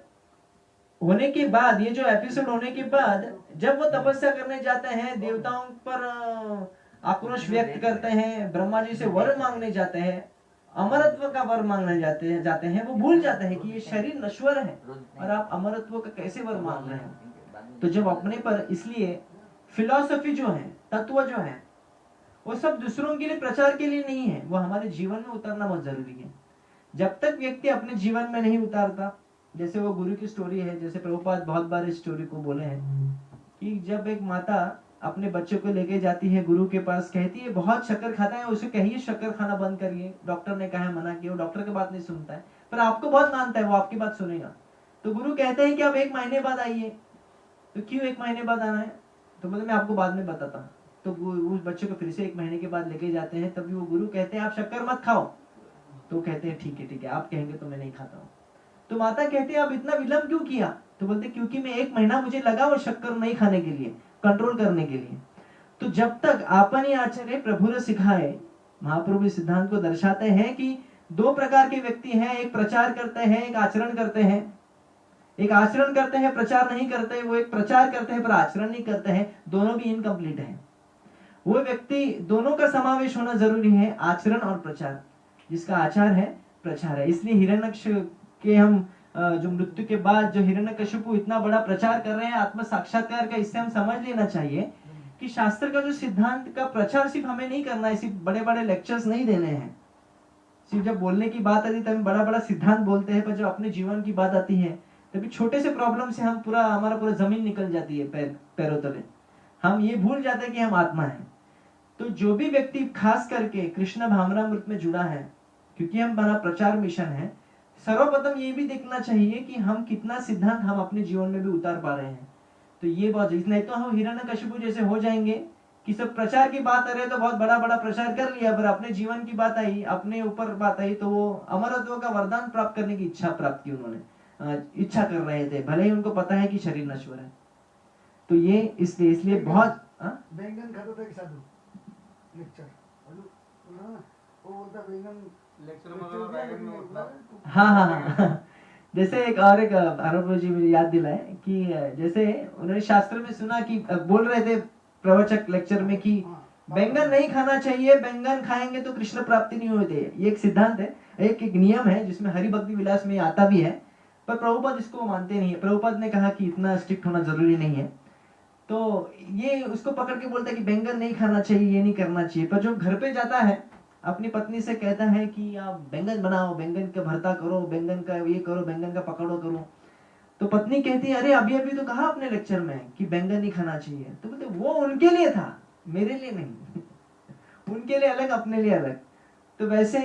होने के बाद, ये जो एपिसोड होने के बाद, जब वो तपस्या करने जाते हैं, देवताओं पर आक्रोश व्यक्त करते हैं, ब्रह्मा जी से वर मांगने जाते हैं, अमरत्व का वर मांगने जाते हैं, वो भूल जाते हैं कि ये शरीर नश्वर है और आप अमरत्व का कैसे वर मांग रहे हैं। तो जब अपने पर, इसलिए फिलॉसफी जो है, तत्व जो है, वो सब दूसरों के लिए प्रचार के लिए नहीं है, वो हमारे जीवन में उतारना बहुत जरूरी है। जब तक व्यक्ति अपने जीवन में नहीं उतारता, जैसे वो गुरु की स्टोरी है, जैसे प्रभुपाद बहुत बार इस स्टोरी को बोले हैं कि जब एक माता अपने बच्चों को लेके जाती है गुरु के पास, कहती है बहुत शक्कर खाता है, उसे कहिए शक्कर खाना बंद करिए, डॉक्टर ने कहा है, मना किया, वो डॉक्टर की बात नहीं सुनता है, पर आपको बहुत मानता है, वो आपकी बात सुनेगा। तो गुरु कहते हैं कि आप 1 महीने बाद आइए। तो क्यों 1 महीने बाद आना है? तो बोले मैं आपको बाद में बताता हूँ। तो उस बच्चे को फिर से 1 महीने के बाद लेके जाते हैं, तभी वो गुरु कहते हैं आप शक्कर मत खाओ। तो कहते हैं ठीक है, आप कहेंगे तो मैं नहीं खाता हूँ। तो माता कहती है आप इतना विलंब क्यों किया? तो बोलते क्योंकि मैं 1 महीना मुझे लगा वो शक्कर नहीं खाने के लिए, कंट्रोल करने के लिए। तो जब तक आपने आचार्य प्रभु ने सिखाए, महाप्रभु सिद्धांत को दर्शाते हैं कि 2 प्रकार के व्यक्ति हैं, एक प्रचार करते हैं, एक आचरण करते हैं। एक आचरण करते हैं, प्रचार नहीं करते, वो एक प्रचार करते हैं पर आचरण नहीं करते हैं, दोनों भी इनकम्प्लीट है। वो व्यक्ति, दोनों का समावेश होना जरूरी है, आचरण और प्रचार। जिसका आचार है, प्रचार है। इसलिए हिरण्यक्ष के हम जो मृत्यु के बाद जो हिरण्यकशिपु इतना बड़ा प्रचार कर रहे हैं आत्म साक्षात्कार का, इससे हम समझ लेना चाहिए कि शास्त्र का जो सिद्धांत का प्रचार सिर्फ हमें नहीं करना है, सिर्फ बड़े बड़े लेक्चर्स नहीं देने हैं। सिर्फ जब बोलने की बात आती है तभी बड़ा बड़ा सिद्धांत बोलते हैं, पर जब अपने जीवन की बात आती है तभी छोटे से प्रॉब्लम से हम हमारा पूरा जमीन निकल जाती है पैरों तले। हम ये भूल जाते हैं कि हम आत्मा है। तो जो भी व्यक्ति खास करके कृष्ण भावनामृत में जुड़ा है, क्योंकि हम बड़ा प्रचार मिशन है, सर्वप्रथम ये भी देखना चाहिए कि हम कितना सिद्धांत हम अपने जीवन में भी उतार पा रहे हैं। तो ये बहुत, नहीं तो हम हिरण्यकशिपु जैसे हो जाएंगे कि सब प्रचार की बात आ रहे तो बहुत बड़ा बड़ा प्रचार कर लिया, पर अपने जीवन की बात आई, अपने ऊपर बात आई, तो वो अमरत्व का वरदान प्राप्त करने की इच्छा प्राप्त की, उन्होंने इच्छा कर रहे थे, भले ही उनको पता है कि शरीर नश्वर है। तो ये इसलिए बहुत बैंगन खाता था कि साधु लेक्चर वो बोलता बैंगन लेक्चर में बैंगन में उठना। हाँ। जैसे एक आरोप जी मुझे याद दिलाए कि जैसे उन्होंने शास्त्र में सुना कि बोल रहे थे प्रवचक लेक्चर में कि बैंगन नहीं खाना चाहिए, बैंगन खाएंगे तो कृष्ण प्राप्ति नहीं होती है। ये एक सिद्धांत है, एक नियम है जिसमें हरि भक्ति विलास में आता भी है, पर प्रभुपाद इसको मानते नहीं है। प्रभुपाद ने कहा कि इतना स्ट्रिक्ट होना जरूरी नहीं है, तो ये उसको पकड़ के बोलता है कि बैंगन नहीं खाना चाहिए, ये नहीं करना चाहिए। पर जो घर पे जाता है अपनी पत्नी से कहता है कि आप बैंगन बनाओ, बैंगन का भरता करो, बैंगन का ये करो, बैंगन का पकड़ो करो, तो पत्नी कहती है अरे अभी अभी तो कहा अपने लेक्चर में कि बैंगन नहीं खाना चाहिए। तो बोलते वो उनके लिए था, मेरे लिए नहीं। उनके लिए अलग, अपने लिए अलग। तो वैसे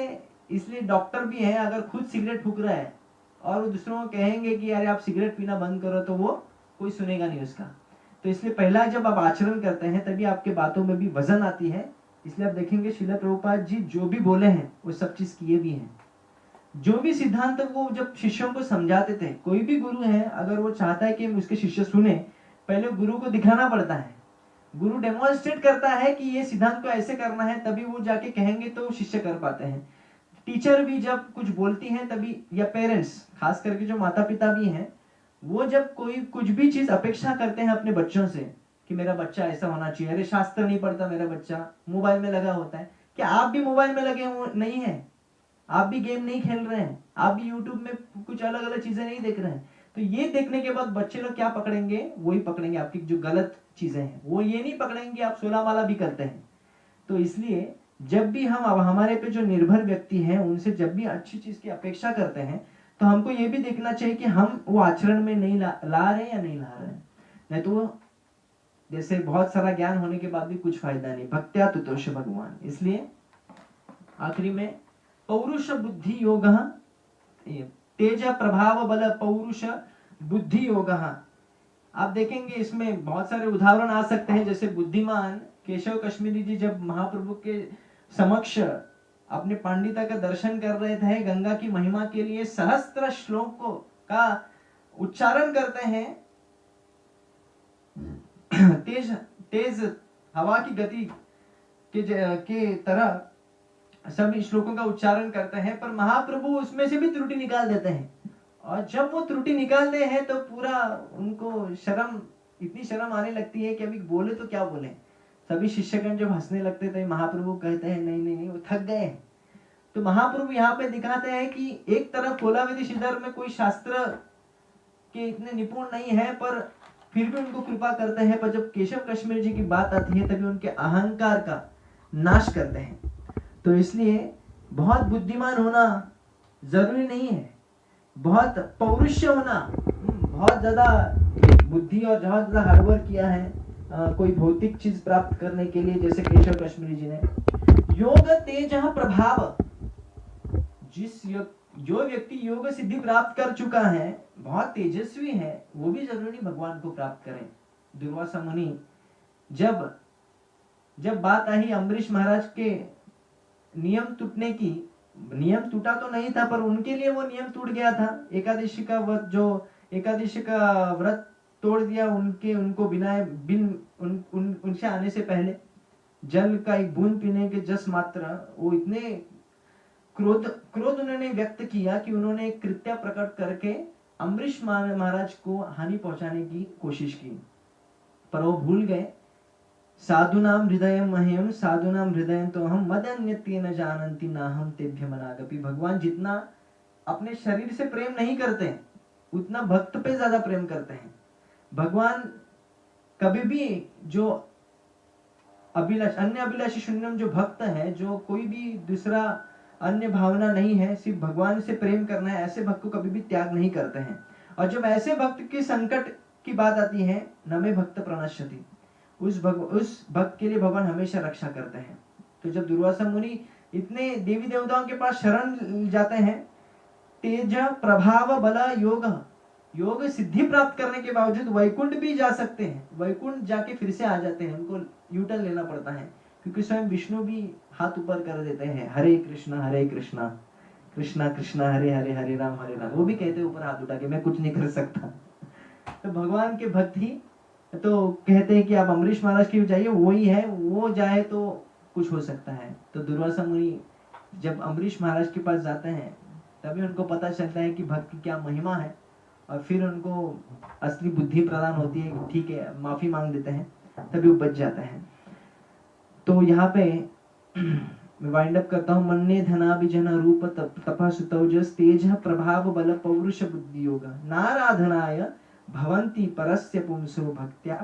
इसलिए डॉक्टर भी है, अगर खुद सिगरेट फूक रहा है और वो दूसरों को कहेंगे कि यार आप सिगरेट पीना बंद करो, तो वो कोई सुनेगा नहीं उसका। तो इसलिए पहला जब आप आचरण करते हैं तभी आपके बातों में भी वजन आती है। इसलिए आप देखेंगे श्रील प्रभुपाद जी जो भी बोले हैं वो सब चीज किए भी हैं। जो भी सिद्धांत वो जब शिष्यों को समझाते थे, कोई भी गुरु है अगर वो चाहता है कि उसके शिष्य सुने, पहले गुरु को दिखाना पड़ता है। गुरु डेमोन्स्ट्रेट करता है कि ये सिद्धांत को ऐसे करना है, तभी वो जाके कहेंगे तो शिष्य कर पाते हैं। टीचर भी जब कुछ बोलती हैं तभी, या पेरेंट्स खास करके जो माता पिता भी हैं, वो जब कोई कुछ भी चीज अपेक्षा करते हैं अपने बच्चों से कि मेरा बच्चा ऐसा होना चाहिए, अरे शास्त्र नहीं पढ़ता मेरा बच्चा, मोबाइल में लगा होता है, क्या आप भी मोबाइल में लगे नहीं है? आप भी गेम नहीं खेल रहे हैं? आप भी यूट्यूब में कुछ अलग अलग चीजें नहीं देख रहे हैं? तो ये देखने के बाद बच्चे लोग क्या पकड़ेंगे? वही पकड़ेंगे आपकी जो गलत चीजें हैं, वो ये नहीं पकड़ेंगे आप 16 माला भी करते हैं। तो इसलिए जब भी हम अब हमारे पे जो निर्भर व्यक्ति हैं उनसे जब भी अच्छी चीज की अपेक्षा करते हैं, तो हमको ये भी देखना चाहिए कि हम वो आचरण में नहीं ला रहे या नहीं ला रहे हैं। नहीं तो जैसे बहुत सारा ज्ञान होने के बाद भी कुछ फायदा नहीं। भक्त्या तुतोष भगवान। इसलिए आखिरी में पौरुष बुद्धि योग, तेज प्रभाव बल पौरुष बुद्धि योग। आप देखेंगे इसमें बहुत सारे उदाहरण आ सकते हैं, जैसे बुद्धिमान केशव कश्मीरी जी जब महाप्रभु के समक्ष अपने पांडिता का दर्शन कर रहे थे, गंगा की महिमा के लिए सहस्त्र श्लोकों का उच्चारण करते हैं, तेज तेज हवा की गति के तरह सभी श्लोकों का उच्चारण करते हैं, पर महाप्रभु उसमें से भी त्रुटि निकाल देते हैं। और जब वो त्रुटि निकालते हैं तो पूरा उनको शर्म, इतनी शर्म आने लगती है कि अभी बोले तो क्या बोले। सभी शिष्यगण जब हंसने लगते थे, महाप्रभु कहते हैं नहीं नहीं नहीं, वो थक गए हैं। तो महाप्रभु यहाँ पे दिखाते हैं कि एक तरफ कोलावेदी श्रीधर में कोई शास्त्र के इतने निपुण नहीं है, पर फिर भी उनको कृपा करते हैं, पर जब केशव कश्मीर जी की बात आती है तभी उनके अहंकार का नाश करते हैं। तो इसलिए बहुत बुद्धिमान होना जरूरी नहीं है, बहुत पौरुष होना, बहुत ज्यादा बुद्धि और बहुत ज्यादा हार्डवर्क किया है कोई भौतिक चीज प्राप्त करने के लिए, जैसे केशव कश्मीरी जी ने। योग तेज प्रभाव, जो व्यक्ति योग सिद्धि प्राप्त कर चुका है, बहुत तेजस्वी है, वो भी जरूरी भगवान को प्राप्त करें। दुर्वासा मुनि जब बात आई अम्बरीश महाराज के नियम टूटने की, नियम टूटा तो नहीं था पर उनके लिए वो नियम टूट गया था। एकादशी का व्रत, जो एकादशी का व्रत तोड़ दिया, उनको उनसे आने से पहले जल का एक बूंद पीने के जस मात्र वो इतने क्रोध उन्होंने व्यक्त किया कि उन्होंने एक कृत्य प्रकट करके अम्बरीश महाराज को हानि पहुंचाने की कोशिश की, पर वो भूल गए। साधुनाम हृदयम मह्यम साधुनाम हृदयम तो हम मदन्यते न जानन्ति नाहम तेभ्य मनागपि। भगवान जितना अपने शरीर से प्रेम नहीं करते, उतना भक्त पे ज्यादा प्रेम करते हैं। भगवान कभी भी जो अन्य अभिलाषी शून्यम जो भक्त है, जो कोई भी दूसरा अन्य भावना नहीं है, सिर्फ भगवान से प्रेम करना है, ऐसे भक्त को कभी भी त्याग नहीं करते हैं। और जब ऐसे भक्त के संकट की बात आती है, नमे भक्त प्रणश्यति, उस भक्त के लिए भगवान हमेशा रक्षा करते हैं। तो जब दुर्वासा मुनि इतने देवी देवताओं के पास शरण जाते हैं, तेज प्रभाव बल योग सिद्धि प्राप्त करने के बावजूद वैकुंठ भी जा सकते हैं, वैकुंठ जाके फिर से आ जाते हैं, उनको यूटर्न लेना पड़ता है, क्योंकि स्वयं विष्णु भी हाथ ऊपर कर देते हैं, हरे कृष्णा कृष्णा कृष्णा हरे हरे हरे राम, वो भी कहते हैं ऊपर हाथ उठा के, मैं कुछ नहीं कर सकता। तो भगवान के भक्त ही तो कहते हैं कि आप अम्बरीश महाराज की जाइए, वही है, वो जाए तो कुछ हो सकता है। तो दुर्वासा मुनि जब अम्बरीश महाराज के पास जाते हैं, तभी उनको पता चलता है कि भक्त की क्या महिमा है, और फिर उनको असली बुद्धि प्रदान होती है, ठीक है माफी मांग देते हैं, तभी वो बच जाते हैं। तो यहाँ पे मैं वाइंड अप करता हूँ। मन्ने धनाभिजन रूप तपसुतौजस तेज प्रभाव बल पौरुष बुद्धि योग नाराधनाय भवंती परस्य पुंसो भक्त्या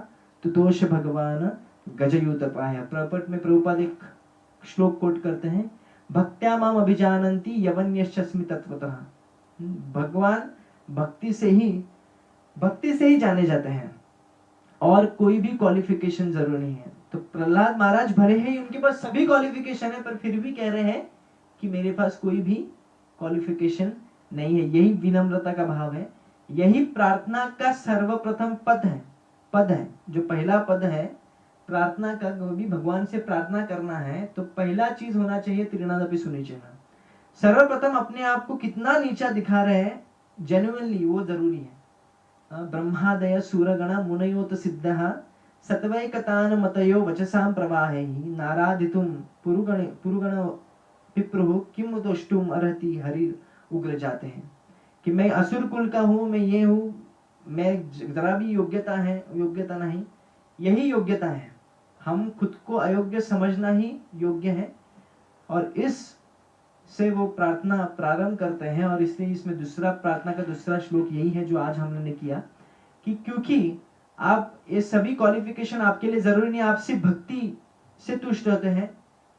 तुतोष भगवान गजयूत पाया। प्रपट में प्रभुपाद एक श्लोक कोट करते हैं, भक्त्या माम अभिजानन्ति यवन्यश्चस्मि तत्वतः। भगवान भक्ति से ही जाने जाते हैं, और कोई भी क्वालिफिकेशन जरूरी नहीं है। तो प्रहलाद महाराज भले ही उनके पास सभी क्वालिफिकेशन है, पर फिर भी कह रहे हैं कि मेरे पास कोई भी क्वालिफिकेशन नहीं है। यही विनम्रता का भाव है, यही प्रार्थना का सर्वप्रथम पद है। जो पहला पद है प्रार्थना का, वो भी भगवान से प्रार्थना करना है, तो पहला चीज होना चाहिए त्रिनादपि सुनिचेना। सर्वप्रथम अपने आप को कितना नीचा दिखा रहे हैं जेन्युइनली, वो जरूरी है। ब्रह्मादय सूरगण मुनयोत सिद्धः सत्वैकतान मतयो वचसां प्रवाहे नाराधितुम पुरुगण विप्रुः किम दोष्टुम अर्हति हरि उग्र जाते हैं कि मैं असुर कुल का हूं, मैं ये हूं, मैं जरा भी योग्यता नहीं, यही योग्यता है। हम खुद को अयोग्य समझना ही योग्य है और इस से वो प्रार्थना प्रारंभ करते हैं। और इसलिए इसमें दूसरा प्रार्थना का दूसरा श्लोक यही है जो आज हमने किया कि क्योंकि आप ये सभी क्वालिफिकेशन आपके लिए जरूरी नहीं, आप सिर्फ भक्ति से तुष्ट होते हैं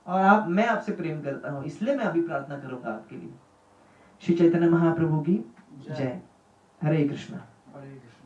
और मैं आपसे प्रेम करता हूं, इसलिए मैं अभी प्रार्थना करूंगा आपके लिए। श्री चैतन्य महाप्रभु की जय। हरे कृष्णा। हरे कृष्ण।